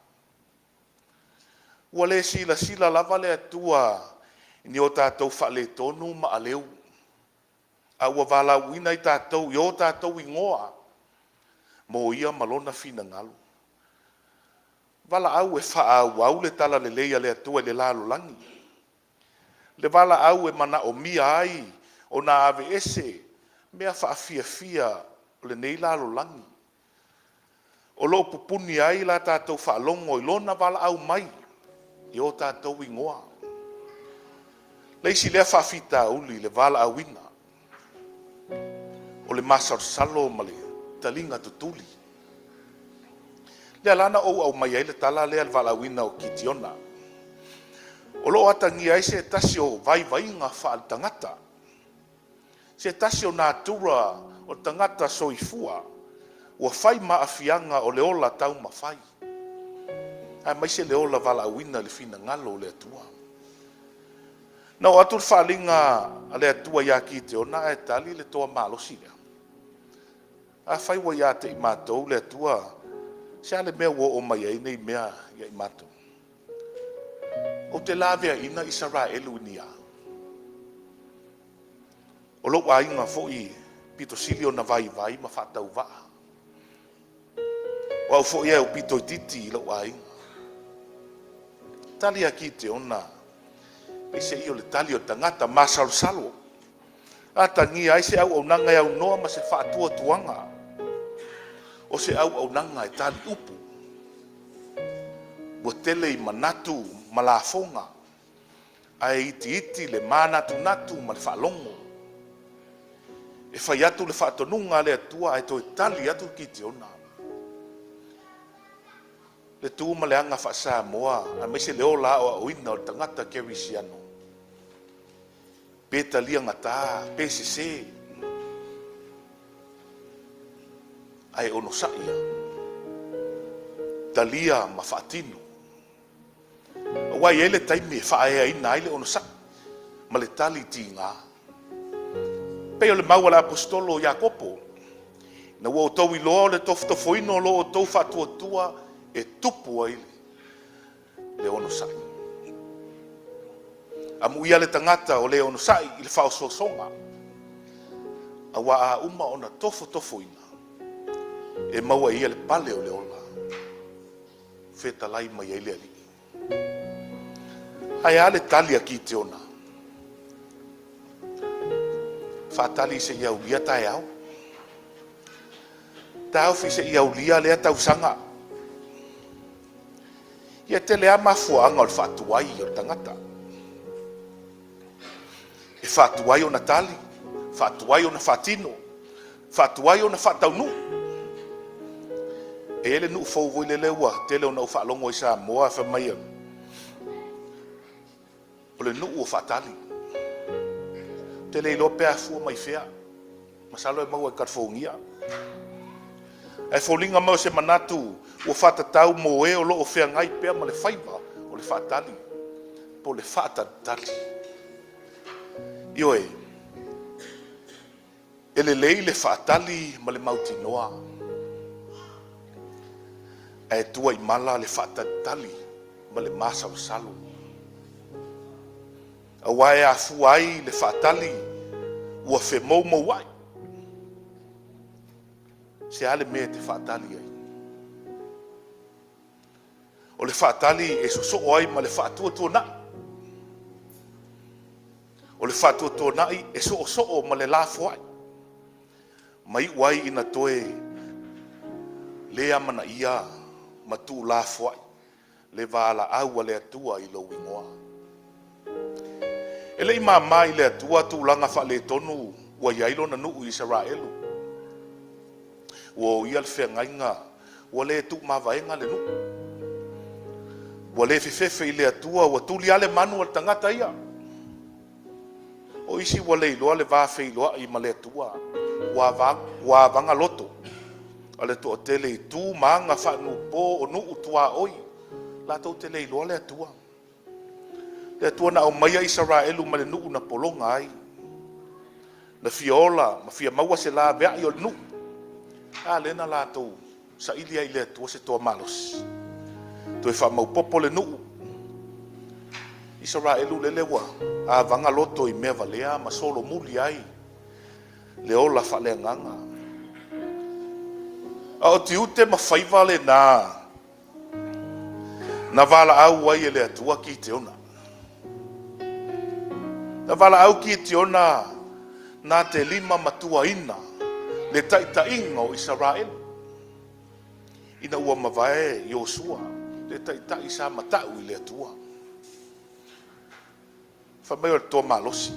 Ua le sila lava le atua, ni o tātou wha le tonu ma aleu. A ua wala uina i tātou, i o tātou i ngoa, mo ia malona fina ngalu. Wala au e wha au le tala le leia le atua le lalo langi. Le wala au e mana o mia ai, o na ave ese, mea wha fia o le nei lalo langi. O lo pupuni ai la tātou wha longo i lona wala au mai, i o tātou i ngoa. Leisi lea wha fita uli le wala au ina. O le masar salo ma le talinga tutuli. Lea lana au mai ai le tala lea le wala au ina o kitiona. O lo atangi ai se tasi o vai nga wha al tangata. Se tasi o nātura o tangata soifua. Ua whai maafianga o leola tau mawhai. Ai mai se leola wala au ina le fina ngalo le atua. Na o atu whalinga a le atua ia ki te ona e tali le toa malosi lea. A whai wa ia te i mātou le atua, se ale mea wo o mai ei nei mea ia i mātou. O te lawea ina Israelu ni a. O lo wa inga fo i pito silio na vai ma whatau waa. O au fo ia o pito i titi i lo wa inga. Tali a ki te ona, e se i o le tali o tangata masal salo. A tangi ai se au nanga au noa ma se whaatua tuanga. O se au nanga e tali upu. Ua tele i manatu malafonga. Ai iti le manatu natu ma le whaalongo. E whai atu le whaatonunga le atua ai toi tali atu ki te ona. Le tu ma le anga whaasa moa, a me se leo la o ina o tangata kerisiano. Pe talia ngata, pe se ai ono saia. Talia ma whaatino. Wai ele taimi e whae ina ai le ono sa. Ma le tali ti ngā. Pe o le maua le apostolo Iakopo. Na ua o tau i loa o le tofoino lo o tau whatuatua e tupu ai le ono sai. A muia le tangata o le ono sai i le whaososonga. A wa a uma ona tofo ina. E maua ia le pale o le ola. Feta lai mai ai le ali. Ai ale tali aki te ona. Whaatali se iau lia tae au. Tau fi se iau lia lea tau sanga. Ia te lea mafuanga o le whaatuai o le tangata. E whaatuai o na tali. Whaatuai o na whaatino. Whaatuai o na whaataunu. E ele nuu fau voi le leua. Tele o na whaalongo i sa moa wha mai au. O le nuu o whaatali. Tele ilo pea fua mai fea. Masalo e maua e karfongia. E faulinga mau se manatu o whatatau mo e o loo whea ngai pea ma le whaiva o le whaatali. Po le whaatatali. Io e le lei le whaatali ma le mauti noa. E tua i mala le whaatatali ma le masa o salo. A wae a fuai le whaatali ua whe mou mo wai. Se ale mea te whaatali ai. O le whaatali e so ai ma le whaatua nai. O le whaatua nai e so ma le lafo ai. Mai wai ina toe le amana ia ma tu lafo ai. Le vaala au le atua i lo wingoa. E le ima mai le atua tu langa wha le tonu ua iailo na nuu Israelu. Ua ia le whengainga ua le tu mawaenga le nuu. Ua le fefefe i le atua ua tuli ale manu al tangata ia. O isi ua le iloa le vafe iloa i ma le atua. Ua vanga loto. Ale to o tele i tu maanga wha nupo o nuu tua oi. La tau tele iloa le atua. Le atua na au maia Israelu ma le nuu na polonga ai. Na fiola, ma fia maua se la vea i o nuu. A lena la tau sa ilia i le atua se toa malos. To e wha maupopo le nuu. Israelu le lewa. A vanga loto i mea valea ma solo muli ai. Le ola wha le nganga. A o ti ute ma whaiva le na. Na vala au ai e le atua ki te ona. Na vala au ki te ona na te lima matua ina le taita inga o Israel. Ina ua mawae Yosua le taita isa matau i le atua. Whamai o le toa malosi.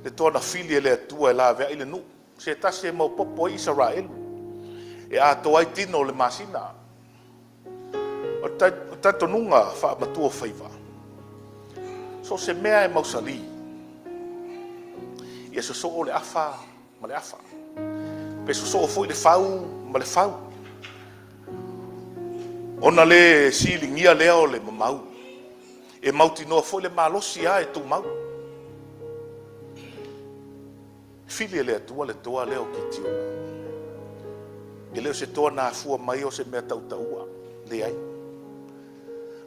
Le toa na fili e le atua e la vea i le nu. Se tase mau popo i Israel. E a toa i tino le masina. O tato nunga wha matua whaiva. So se mea e mausali. Ia so o le afa ma le afa. Pe so o foi le fau ma le fau. Ona le silingia lea o le mamau. E mauti noa foi le malosi a e tu mau. Fili e le atua le toa leo ki tiona. E leo se toa na afua mai o se mea tautaua. Le ai.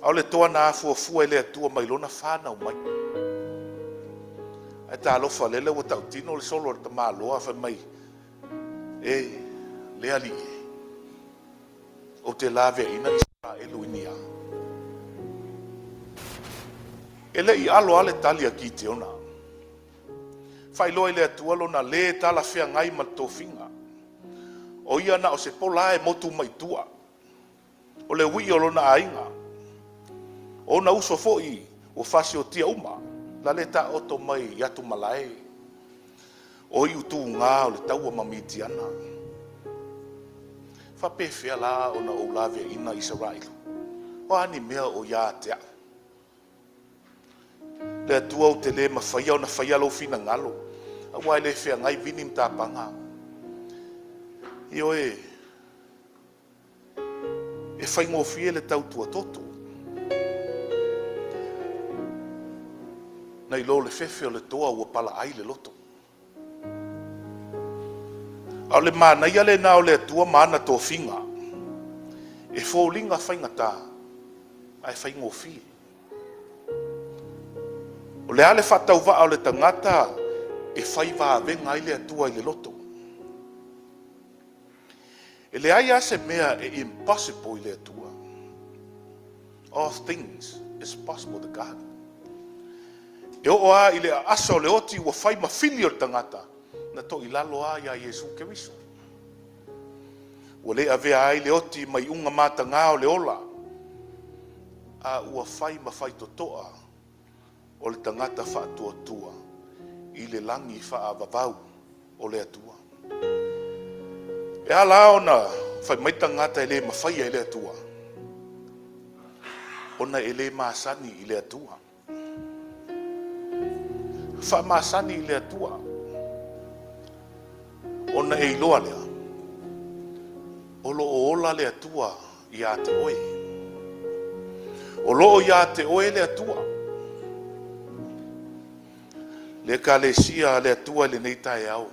Au le toa na afua e le atua mai lona whanau mai. Ai ta alofa lele ua tautino le solo le tamaloa fa mai. E le ali e. O te lave ina Israelu inia. E le I alo ale talia ki te ona. Whailoa I le atua lona le tala whea ngai ma tofinga. O ia na o se pola e motu mai tua. O le wi o lona ainga. O na uso foi o fasi o tia uma. La le ta oto mai i atu malae. O I utu ngā o le taua mamitiana. Whapewhia la o na oulave ina Israel. O ani mea o ia tea. Le atua o te le mawhaia o na whaia lo fina ngalo. A wai le whea ngai vinim tā panga. I oe. E whaingofie le tautua toto. Nei lo le fefe o le toa ua pala ai le loto. Au le mana ia le na o le atua mana tō finga. E fōlinga whaingata. Ai whaingofie. O le ale whatau wa o le tangata. E whaiva venga ai le atua I le loto. E le ai ase mea e impossible I le atua. All things is possible to God. E o a i le asa o le oti ua fai mawhili o le tangata na to i lalo a ia Iesu Keriso. Ua le avea ai le oti mai unga matanga o le ola a ua fai mawhai totoa o le tangata whaatua tua i le langi wha vavau o le atua. E ala ona whai mai tangata e le mawhai e le atua. Ona e le maasani i le atua. Wha maasani i le atua. Ona e iloa lea. Olo o ola le atua i a te oe. Olo o i a te oe le atua. Le ka le sia le atua le nei tae au.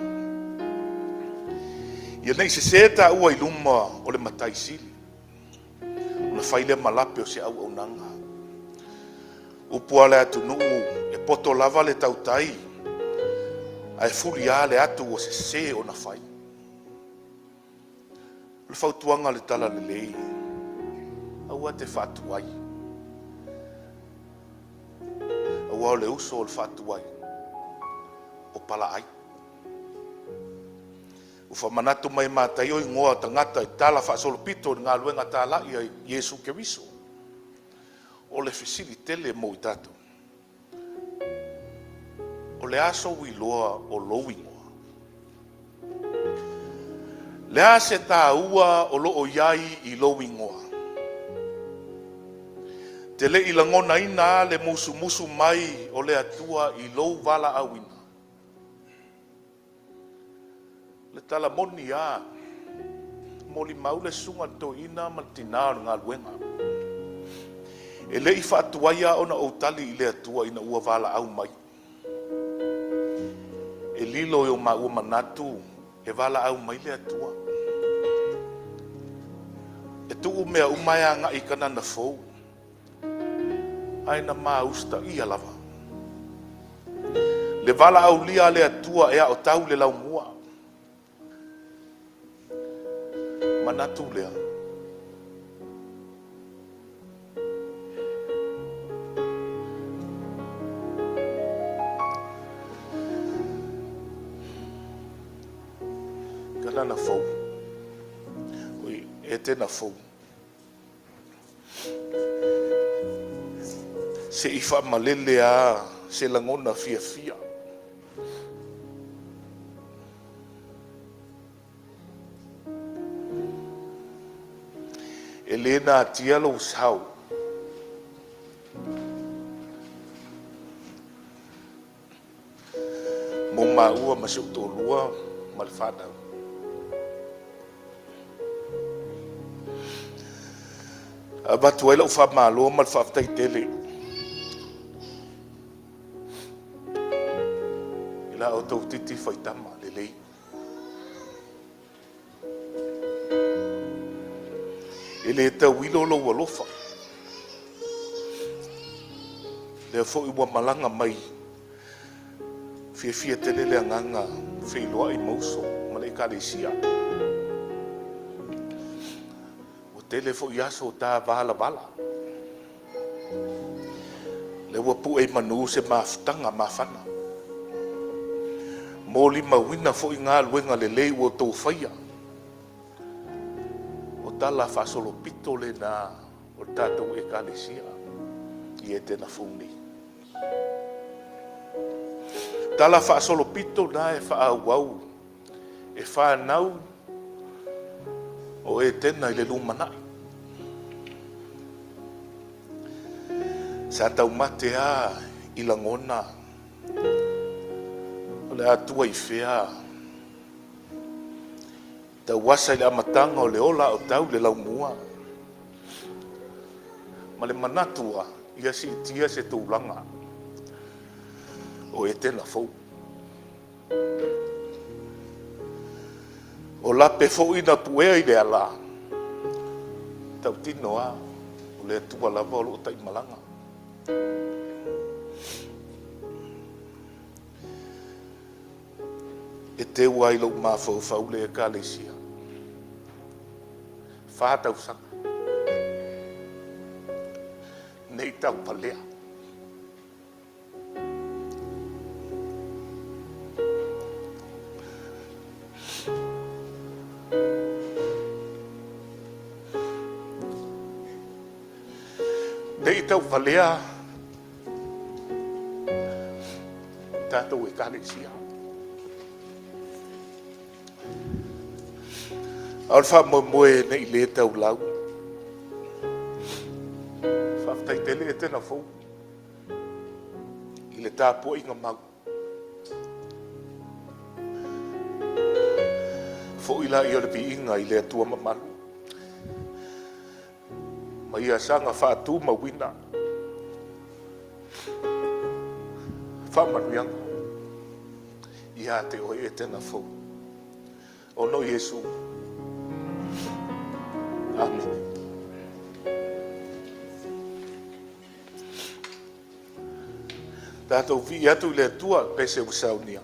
Ia nei se seta ua i luma o le matai sili. Ona whai le malape o se au au nanga. Upua le atu nuu e poto lava le tautai. Ai furi a le atu o se o na whai. Le whautuanga le tala le lei. Aua te whatuai. Aua o le uso o le whatuai. O pala ai. Ufa manatu mai mātai o ingoa tangata i tala whaasolopito ngā luenga tāla i Iesu Keriso. O le fisili tele mo i tatu. O le aso wiloa o lowingoa. Le ase tā ua o loo iai i lowingoa. Te le ilangona ina le musu mai o le atua i low vala awina. Le tala moni a moli maule sunga to ina maltina ngā luenga. E le i whaatuaia ona o tali i le atua ina ua vala au mai. E lilo o ma ua manatu e vala au mai le atua. E tuu mea umaya nga i kana na fou. Aina maa usta i alava. Le vala au lia le atua ea o tau le lau mua. Manatu lea. Kana na fou. Oi, e tena fou. Se i wha malele a se langona fia fia. Elena tialo sao. Mo maua masuk tolua malfada. Abatu ela ufa malo malfafta itele. Ila auto titi faitama lelei. Ele ta wilo lo walofa. Le fo iwa malanga mai. Fia tele le nganga feiloa i mauso malaika le sia. O tele fo yaso ta vala bala. Le wapu e manu se maftanga mafana. Moli mawina fo inga luenga le lei wo tau faya. Tala whasolopito le na o tātou e kālesia i e tēnā whūni. Tala whasolopito na e whaauau, e whanau o e tēnā i le lumanai. Sa tau mate a i langona, o le atua i whea, ta wasa i le amatanga o le ola o tau le lau mua. Ma le manatua ia si tia se tūlanga o e tēnā fau. O lape fau ina puea i le ala. Tau tino a o le atua lava o lo tai malanga. E te wai lau mafau fau le e kālesia. Whātau saka. Nei tau palea. Nei tau palea, tātou e kālesia. Aur wha moe nei le tau lau. Whaftai tele e tena fau. I le tāpua inga mau. Fo ila i ole pi inga i le atua mamalu. Ma ia sanga whaatu ma wina. Whamanuianga. Ia te oe e tena fau. O no Yesu. Amen. Tātou vi atu le tua pese usaunia.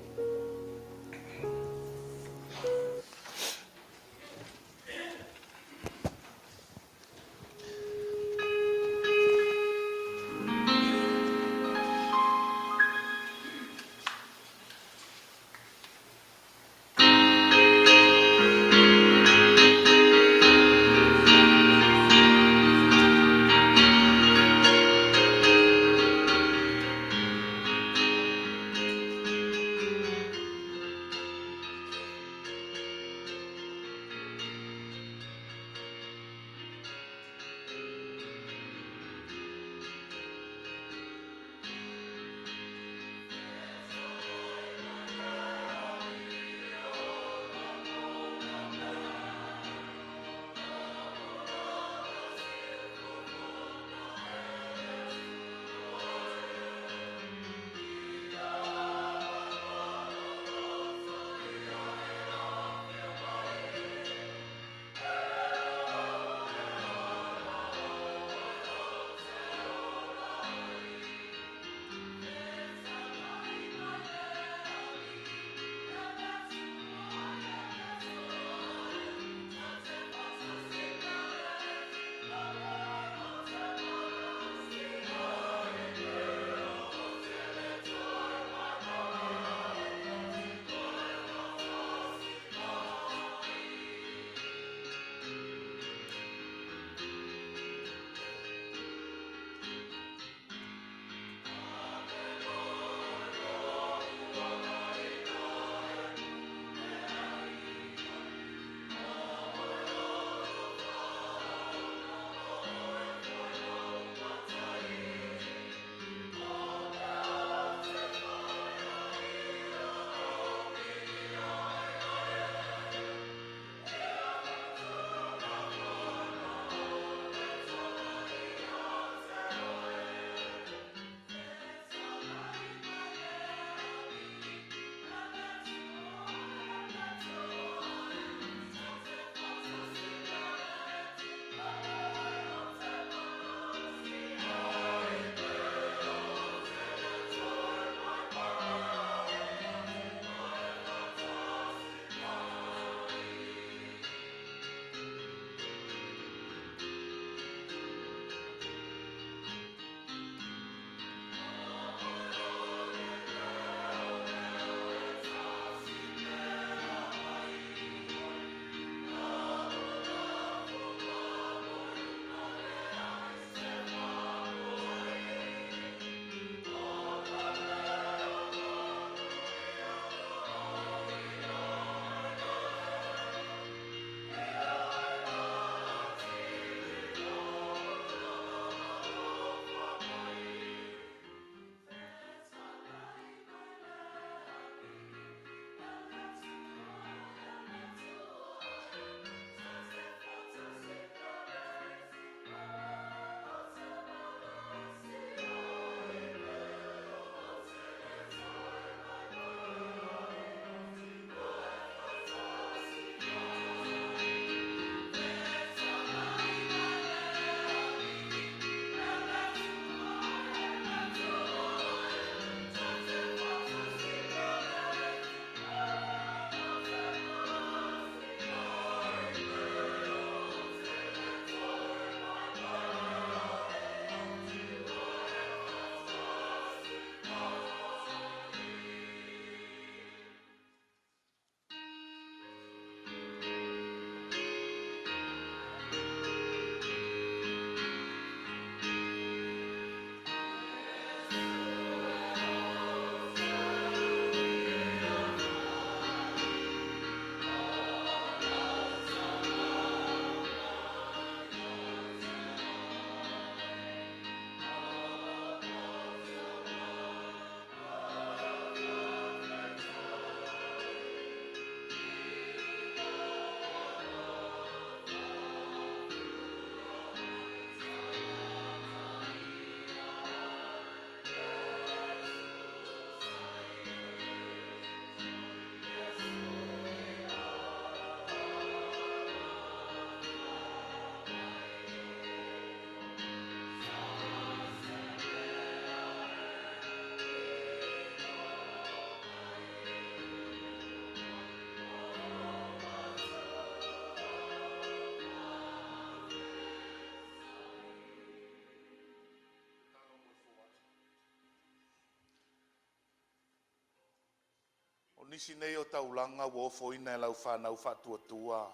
nisi nei o taulanga wo foina lau whanau whatuatua.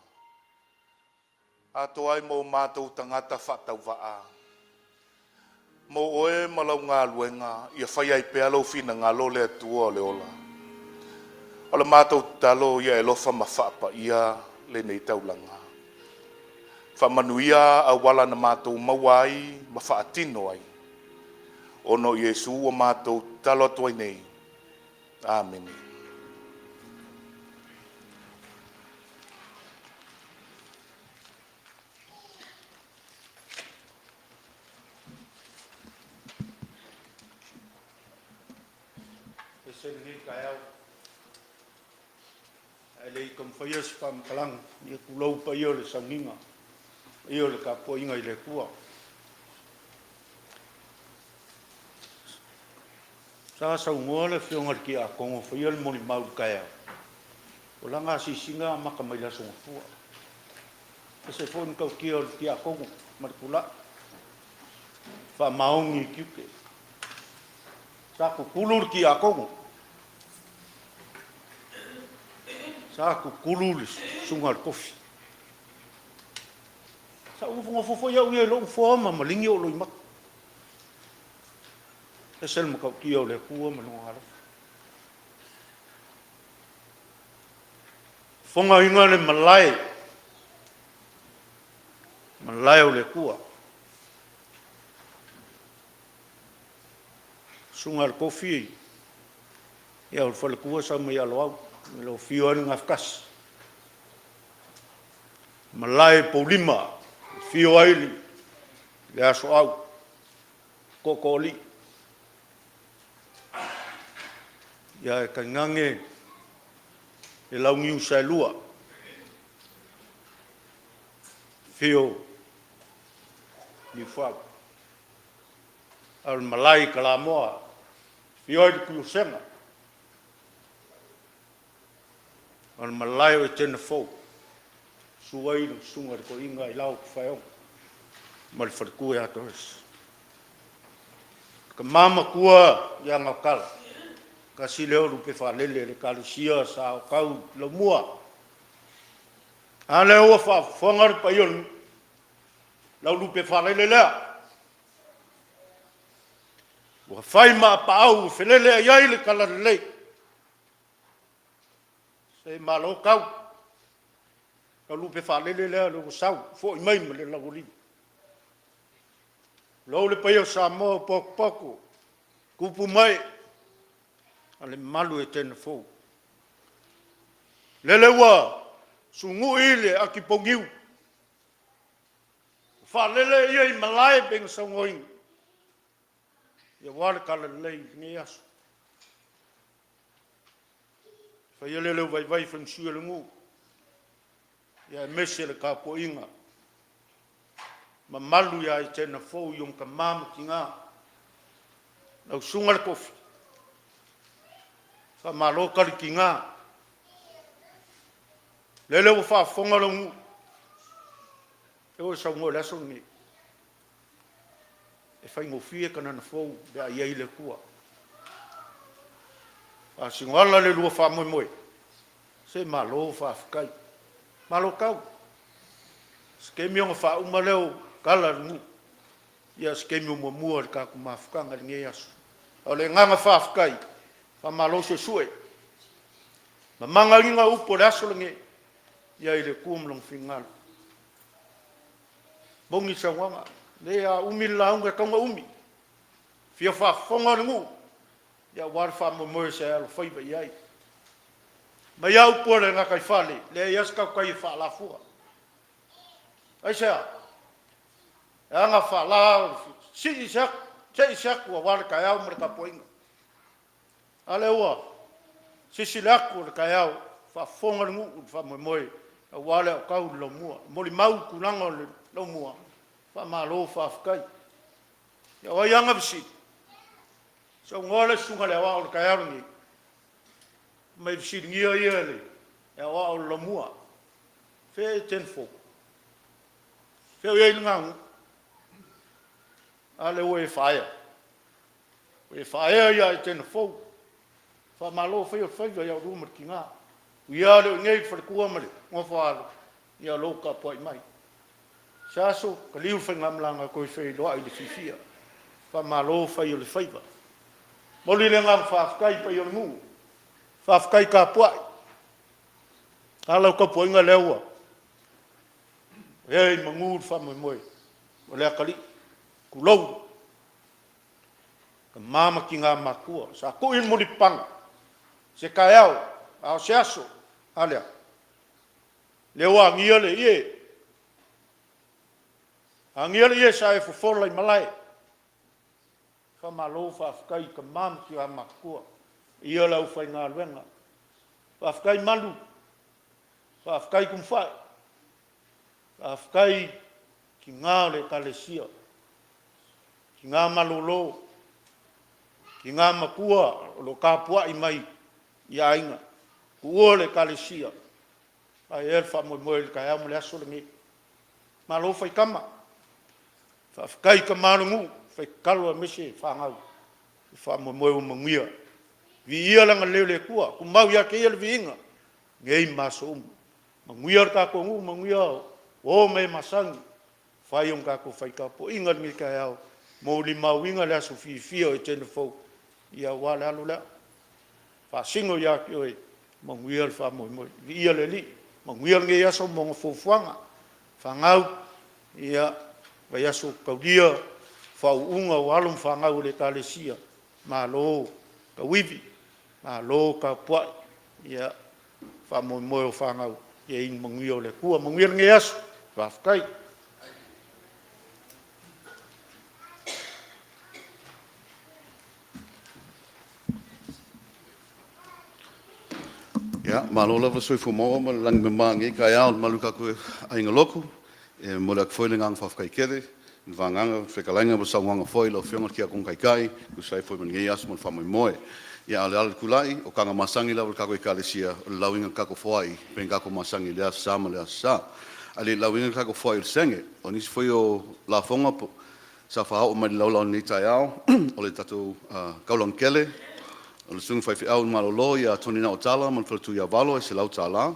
Ato ai mo mātou tangata whatau waa. Mo oe malau ngā luenga, ia whai ai pea lau whina ngā lo le atua o le ola. O le mātou talo ia e lofa ma whaapa ia le nei taulanga. Whamanuia a wala na mātou mawai ma whaatino ai. Ono Iesu o mātou talo atuai nei. Amen. Ni kaya ele kom fayas pam kalang ni kulau pa yo le sanginga yo le ka po inga ile kua sa ngole fionga ki a kongo fayal moni mau kaya ola nga si singa maka mai la song tua se fon ka ki o ki a kongo mar kula fa maungi kiuke sa ku kulur ki a kongo sa ku kululis sungar kofi sa ufunga fofo ya uye lo foma malingi o lo imak esel mo ka ki o le kuo manongara fonga inga le malai o le kuo sungar kofi ya o fo le kuo sa me ya lo lo fioan ngafkas malai polima fio aili le aso au kokoli ya kangange e lau ngiu sa lua fio ni fa al malai kalamoa fio ai kusenga al malai o tena fo suai no sunga ko inga I lau faio mal farku ya tos ka mama kua ya ngakal ka sileo lu pe fa lele le kalisia sa kau lo mua ale o fa fongar pa yon lau lu pe fa lele la wa fai ma pa au felele ai le kala le e malo kau ka lupe fa lele le lo sau fo I mai le la goli lo le paio sa mo poko kupu mai ale malu e ten fo lele wa sungu ile akipongiu fa lele ye malai beng songoing ye war kala le ngias fa yele le vai fan suelengu ya mesele ka po inga ma malu ya I tena fo yung ka mam kinga na sungal kofi fa malo kal kinga lele wo fa fongalongu e o sa mo la soni e fa ngo fie kana na fo ya ile kua a singwala le lua fa moi se malo fa kai malo kau skemi on fa uma leo kala mu ya skemi mo mua ka ku mafkanga nge yasu ole nganga fa kai fa malo se sue ma manga linga upo daso nge ya ile kum long fingal bongi sa wanga le a umila unga kanga umi fia fa fonga ngu ya war fa mo se al foi ba yai ma ya upo le nga kai fale le yas ka kai fa la fu ai sa ya nga fa la si sa ko war ka ya mer ka poing ale wa si la ko ka ya fa fonga ngu fa mo wale ka lo mua mo li mau ku nanga lo mua fa ma lo fa kai ya wa yanga bisi so ngole sunga le wa o ka ya ngi mai bisi ngi yo yele ya wa o lo mua fe tenfo fe ye ngang ale we fire ya tenfo Whamalo whai o whai vai au rūma ki ngā. Ia leo ngei wharekua mare, ngā whaalo. Ia lo ka poi mai. Saso, ka liu whai ngamlanga koe whai loa i le whiwhia. Whamalo whai o le whaiva. Moli le ngam whawhkai pai o le ngu. Whawhkai ka puai. Halau ka puai ngā leua. Ei mangur whamoe moe. O lea kali. Kulou. Ka mama ki ngā makua. Sa kuin muli panga. Se kai au. Ao se aso. Alea. Leua ngia le ie. Angia le ie sa e fufola i malai. Whamalo whawhkai ka mama ki ngā makua. Ia lau whai ngā luenga. Whawhkai malu. Whawhkai kumwhai. Whawhkai ki ngā le kalesia. Ki ngā malolo. Ki ngā makua o lo kāpua i mai i ainga. Kua le kalesia. Ai e whamoe moe le kai amu le aso le nge. Malo whai kama. Whawhkai ka marungu. Whai kalua mese whangau. Whamoe moe o manguia. Vi ia langa leo le kua. Kumau ia ke ia le vi inga. Ngei maso umu. Manguia le kako ngu. Manguia o me masangi. Whai on kako whai kapo. Inga le kai au. Mo li mau inga le aso fia o e tene fau. Ia wale alu lea. Whasingo ia ki oe. Manguia le whamoe moe. Vi ia le li. Manguia le nge aso monga fufuanga. Whangau. Ia. Vai aso kaulia. Whauunga o alum whangau le kalesia. Malo. Ka wivi. Malo ka puai. Ia. Whamoe moe o whangau. Ia ing manguia o le kua. Manguia le nge aso. Whawhkai. Ja, malo lava soi fu mo ma lang me mangi ka ya malu ka ko ainga loku e mo la foiling ang fa kai kere vanganga fekalanga ba sawanga foil of yonga kia kong kai ku sai foi man ngias mo fa mo moe ya al kulai o kanga masangi la ka ko kalesia lawinga ka ko foi pen ka ko masangi le sama le sa ali lawinga ka ko foi senge oni foi o la fonga po sa fa o ma lo ni taiao o le tatu kaulong kele o le sunga fai au malolo ia toni na o tala man tu ia valo e se lau tala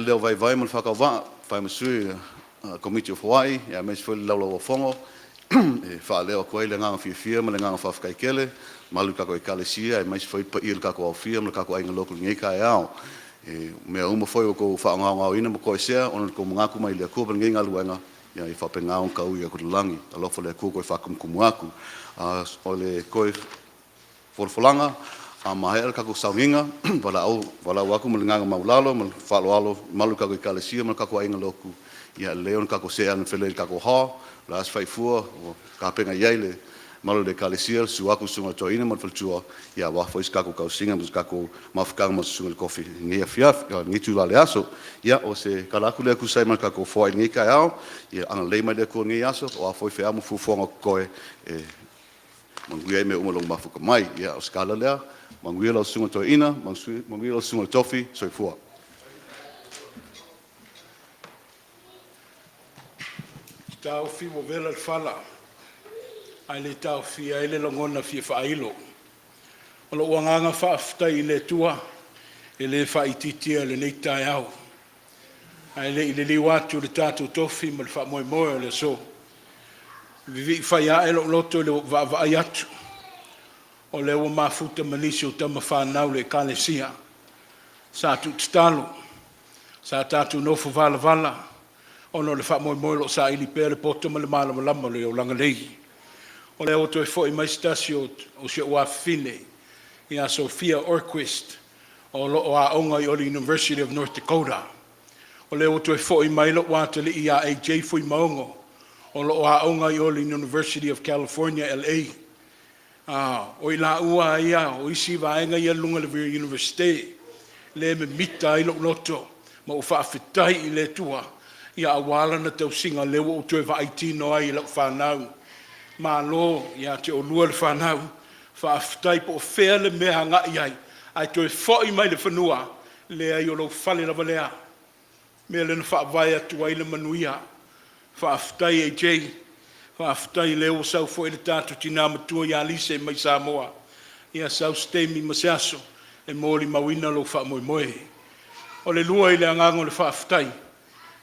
leo vai mo whakawha, whai masui Committee of Hawaii, ia meis foi laulau o whongo, e wha leo koe le nganga whiawhia, ma le nganga whawhakaikele, malu kako e kalesia, e meis foi pa il kako au whia, ma le kako ainga local ngai kai au. Mea uma foi o ko whaangao ina mo koe sea, ona ko mungaku mai le kua, ngai ngaluenga, ia i whapengao kau ia kurulangi, alofo le kua koe whakumkumu aku. O le koe wholwholanga, a mahea kako saunginga, wala aku mo le nganga maulalo, ma whaloalo, malu kako i kalesia, ma le kako ainga loku, ia leon kako sea ang whele kako ha, la as whaifua, o ka penga iaile, malu le kalesia, su aku sunga toina, ma whaltua, ia wafo is kako kausinga, mas kako mawhikanga ma sunga le kofi, ngia fiaf, ngitu la le aso, ia o se kalaku le aku sai ma kako fwai ngi kai au, ia anga leima le ko ngi aso, o a fwai whea mo fufonga koe, manguia me umalong mafuka mai, ia o skala lea, manguia lau sunga toina, manguia lau sunga le tofi, soi fua. Tau fi mo vela le fala. Ai le tau fi ai le longona fi whailo. O lo wanganga whaafta i le tua, e le whaititia le neitai au. Ai le i le liwatu le tātou tofi ma le wha moe moe le so. Vivi whai a elo loto le wa atu. O le wa mafuta manisi o tama whanau le kalesia. Sa tu talo. Sa tātou nofu vala vala. Ono le wha moe moe lo sa ili pere poto ma le malama lama le o langa lei. O le o toi fo i maistasi o se ua fine i a Sophia Orquist o lo o a onga i o le University of North Dakota. O le o toi fo i mailo wata li i a AJ fo i maongo o lo o a onga i o le University of California, LA. O i la ua ia o isi vaenga i a lunga le Vere University le me mita i lo loto ma o whaafetai i le tua. Ia awala na tau singa lewa o tue whaitino ai lau whanau. Ma lo, ia te o lua le whanau, whaaftai po o whea le mea ngai ai, ai tue whoi mai le whanua, le ai o lau whale lava lea. Mea le na whaavai atu ai le manuia, whaaftai e jei, whaaftai leo sau fo le tātu tina matua ia lise mai Samoa. Ia sau stemi maseaso, e mōli mawina lo wha moe moe. O le lua i le angango le whaaftai,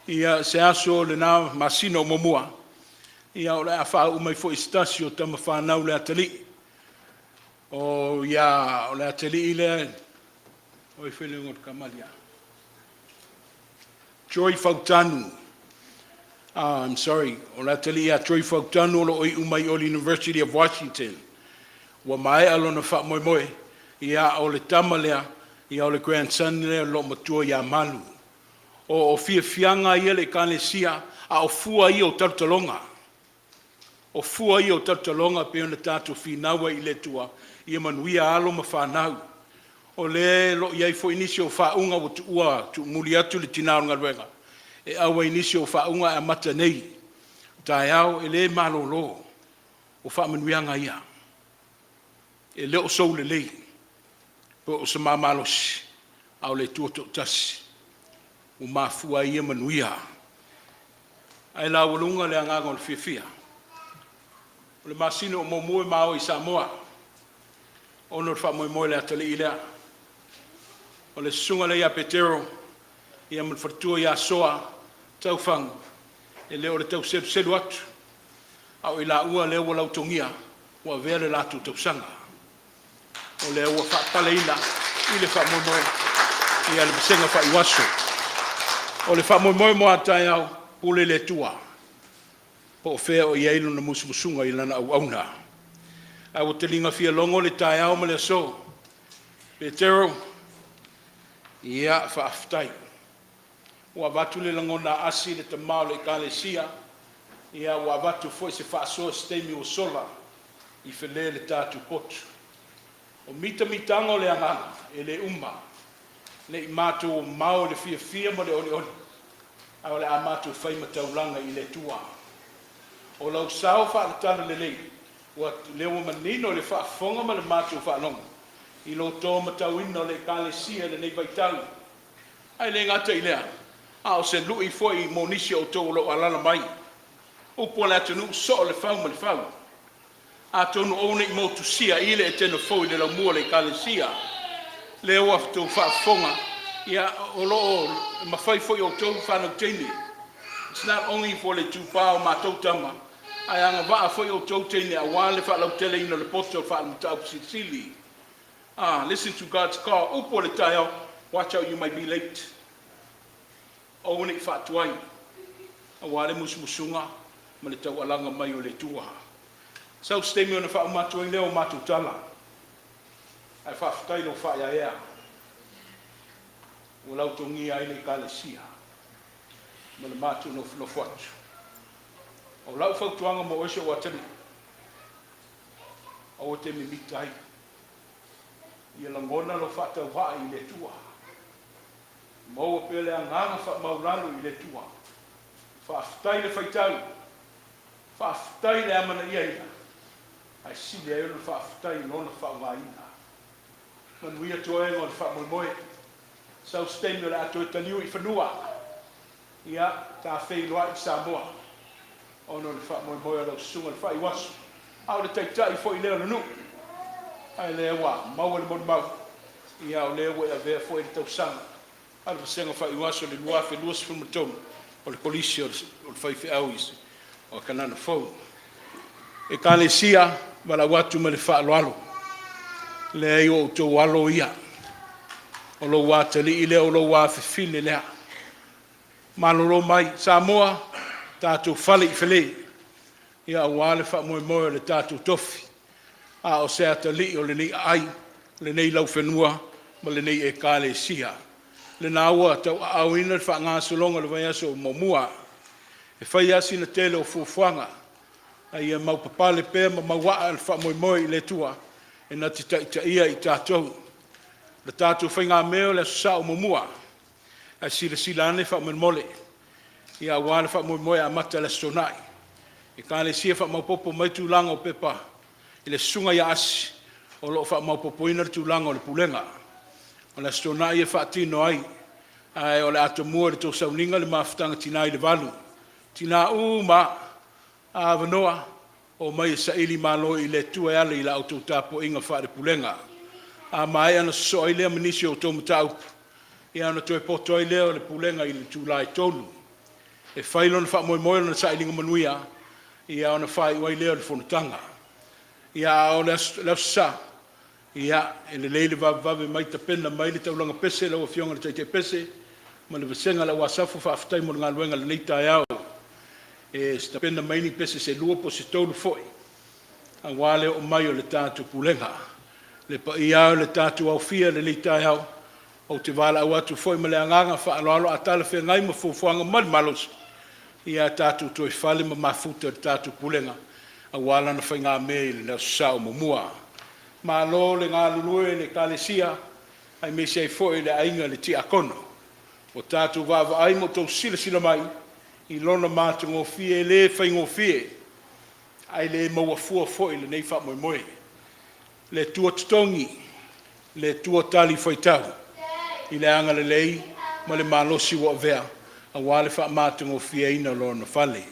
ia se aso le nā masino momua. Ia o le a wha umai fo istasio tama whanau le atali. O ia o le atali i le, oi whele ngot kamalia. Joy Fautanu. I'm sorry, o le atali ia Joy Fautanu o lo oi umai o le University of Washington. Wa mai alo na wha moe moe. Ia o le tama lea, ia o le grandson lea lo matua ia malu. O fianga ia le kalesia a o fua ia o tartalonga. O fua ia o tartalonga pe ona tātou whinaua i le tua ia manuia alo ma whanau. O le lo iai fo inisio whaunga o tu ua tu muli atu le tinaunga ruenga. E awa inisio whaunga a mata nei. Tai au e le malolo o whamanuianga ia. E leo sou le lei. Po o sa mamalosi au le tuato tasi. O mafua ia manuia. Ai la walunga le angango le fiafia. O le masino o momoe mao i Samoa. Ono le wha moe le atali i lea. O le sunga le ia petero. Ia man whatua ia soa. Tau whangu. E leo le tau sedu atu. Au i la ua leo walau tongia. Ua vea le latu tau sanga. O leo ua wha ila. I le wha moe. Ia le bisenga wha iwaso. O le whamoimoe mo atai au, pule le tua. Po o whea o iailu na musumusunga i lana au auna. Ai o te linga fia longo le tai au ma le so. Petero, ia whaaftai. Ua watu le langona asi le tamao le kalesia. Ia ua watu foi se whaasoa stemi o sola. I whele le tātu potu. O mita mitango le anganga, e le umma. Le i mātou mao le fia mo le oni oni. Au le a mātou whai mataulanga i le tua. O lau sao wha tala le lei. Ua leo manino le wha fonga ma le mātou wha longa. I lo tō matauina le kalesia le nei vaitau. Ai le ngata i lea. A o se lui foi monisi o tō lo alala mai. Upo le atunu so le whau ma le whau. A tonu one i motu sia i le e tena fau i le lau mua le kalesia. Le oa tu whaafonga Ia o loo mawhai foi o tau whanau teine. It's not only for le tupao mātou tama. Ai anga waa foi o tau teine a wale whalau tele ina le poto whalau tau sisili. Listen to God's call. Upo le tayo, watch out, you might be late. O ni whatuai. A wale musmusunga, ma le tau alanga mai o le tua. Sau stemi ona wha umatuai leo mātou tala. Ai whawhatai no wha ia ea. O lau tongi ai le kalesia. Ma le mātou no whatu. O lau whautuanga mo oisho watani. O te mi mitai. Ia langona lo whatau haa i le tua. Mau a pele anganga wha maulalu i le tua. Whaafutai le whaitau. Whaafutai le amana ia ina. Ai sile e ono whaafutai nona whaunga ina. Manuia toa e ngona wha moe. Sau stemi le ato e taniu i whanua. Ia, tā whei loa i Samoa. Ono le wha moe lau sunga le wha i wasu. Au le taitai fo i leo na nu. Ai le wa, mau le mon mau. Ia o le wa e vea fo i tau sanga. Ai le senga wha i wasu le lua fe luas fu matonu. O le polisi o le whaifi au isi. O kanana fau. E kane sia, wala watu ma le wha alo. Le ai o tau alo ia. O lo wata li ile o lo wa fe file lea. Maloro mai, Samoa, tātou whale i whele. Ia o wale wha moe moe le tātou tofi. A o se ata li o le nei ai, le nei lau whenua, ma le nei e kāle sia. Le nāua tau au ina le wha ngā solonga le vai aso o momua. E whai asi na tele o fuafuanga. A ia mau papale pēr ma mau waa le wha moe moe i le tua. E na te taita ia i tātou. Le tātou whai ngā meo le sa o momua. A sila silane wha moe mole. Ia wale wha moe moe a mata le stonai. E kāle sia wha mau popo mai tūlanga o pepa. I le sunga ia asi. O lo wha mau popo ina le tūlanga o le pulenga. O le stonai e wha tino ai. Ai o le ato mua le tō sauninga le mawhitanga tina i le valu. Tina ma a vanoa o mai sa ili malo i le tua ala i la auto tapo inga wha le pulenga. A mai ana so i lea manisi o tō mataupu. I ana toi poto i lea o le pulenga i le tūlai tolu. E whailona wha moe moe na sa ilinga manuia. I ana whai wai lea o le whanutanga. Ia o le sa. Ia e le leile vave mai ta pena mai le taulanga pese lau a fionga le taite pese. Ma le vasenga lau a safu whaafutai mo ngā luenga le neita au. E sta pena mai ni pese se lua po se tolu foi. A wale o mai o le tātu pulenga. Le pa ia o le tātu au fia le neita au. O te wala au atu foi ma le anganga wha aloalo a tala whea ngai ma fufuanga mad malos. Ia tātu toi whale ma mafuta le tātu pulenga. A wala na whai ngā mei le sao mo mua. Ma lo le ngā lulue le kalesia. Ai me sei foi le ainga le tia kono. O tātu vava ai mo tau sila mai. I lona mātu ngō fie le whai ngō fie. Ai le maua fua foi le nei wha moe moe. Le tua tutongi. Le tua tali whai tau. I le anga le lei. Ma le malosi wa vea. A wale wha mātu ngō fie ina lona whale.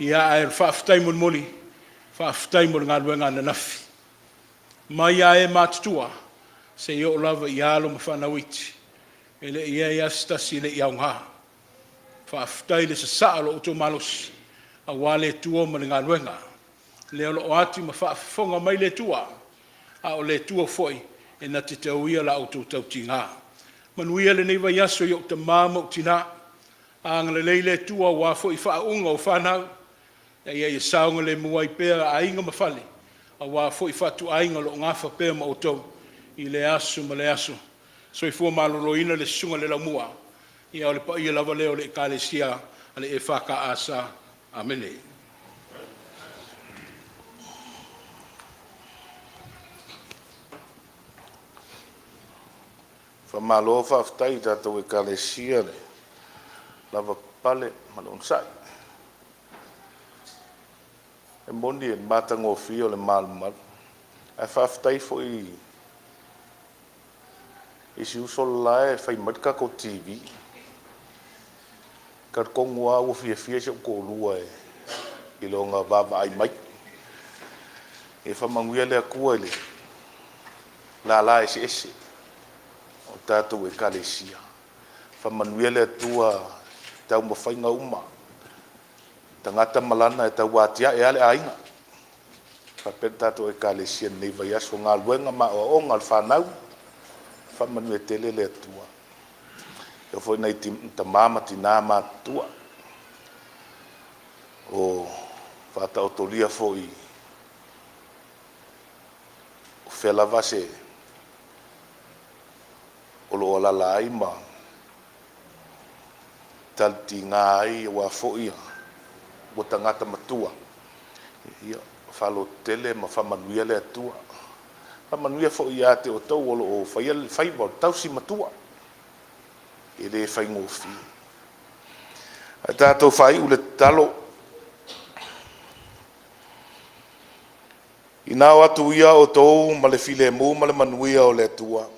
Ia ai wha aftai mon moli. Wha aftai mon ngā luenga na nafi. Mai a e mātutua. Se i o lava i alo ma whanau iti. E le ia i astasi le i aunga. Whaaftai le sa saalo o tō malos. A wale tua ma le ngā luenga. Le alo o ati ma whaafonga mai le tua. A o le tua foi. E na te tauia la o tō tau tinga. Manuia le neiva yaso i o ta māma o tina. A ngale le tua wa foi whaunga o whanau. E ia i saunga le muai pēra a inga ma whale. A wā fo i whatu ainga lo ngā whapea ma o tau i le asu ma le asu. So i fua malolo ina le sunga le laumua. I au le pa ia lava leo le kālesia a le e whaka asa. Amene. Whamalo whaftai tātou e kalesia le. Lava pale malonsai. E mondi e matango fio le malumal. E whaftai fo i si usol lae whai matka ko TV. Kar kongua ua fia se ko lua e i longa vava ai mai. E whamanguia le akua le. La la ese ese. O tātou e kalesia. whamanuia le atua tau mawhainga uma. Tangata malana e tau wātia e ale ainga. Whapeta tato e ka le sia nei vai aso ngā luenga ma o ngā whanau. Whamanui e tele le atua. E foi nei ta mama tina matua. O whata o tolia foi. O whela vase. O lo ala la ima. Talti ngā ai wa foi. O tangata matua. Ia whalo tele ma whamanuia le atua. Whamanuia foi ia te o tau o lo o whaiva o tau si matua. E le whaingofi. A tātou whai ule talo. I nāo atu ia o tau ma le file mu ma le manuia o le atua.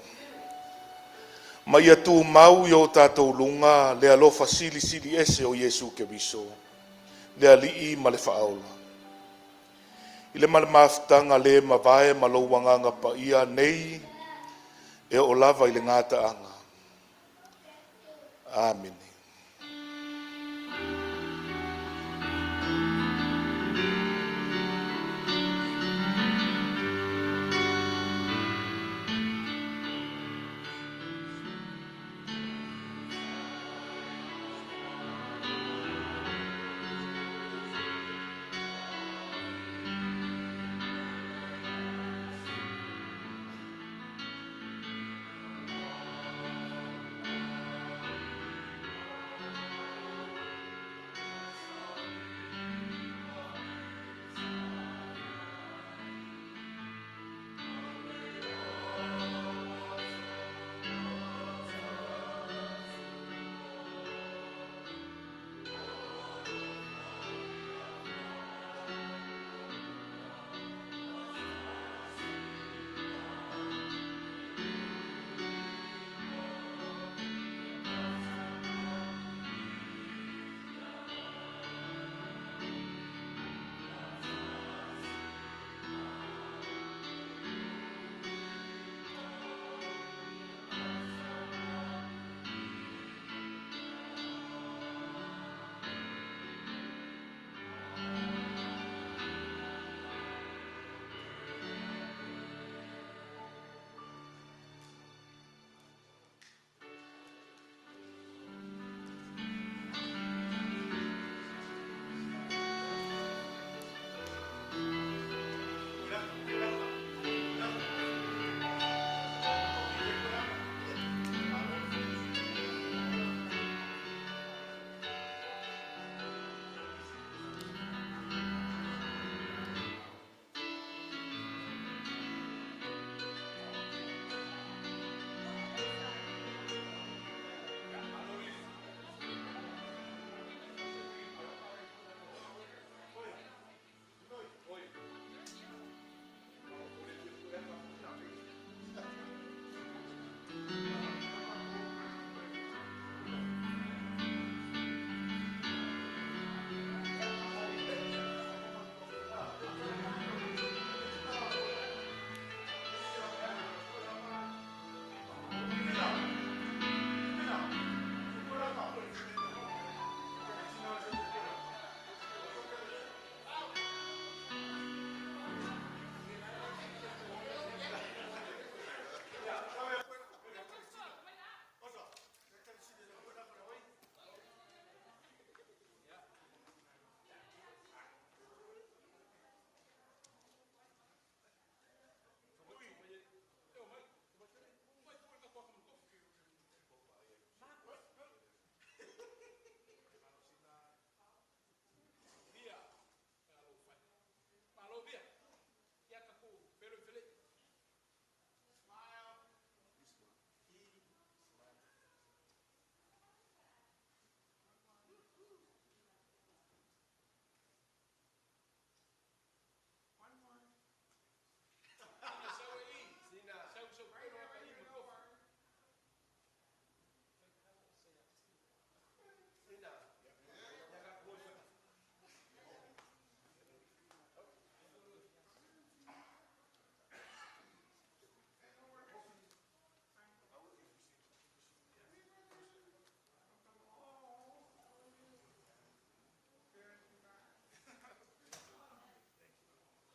Ma ia tu mau i o tātou lunga le alofa sili sili ese o Yesu ke viso. Le alii ma le whaaola. I le maftanga le mawae ma lo wanganga pa ia nei e o lava i le ngata anga. Amen.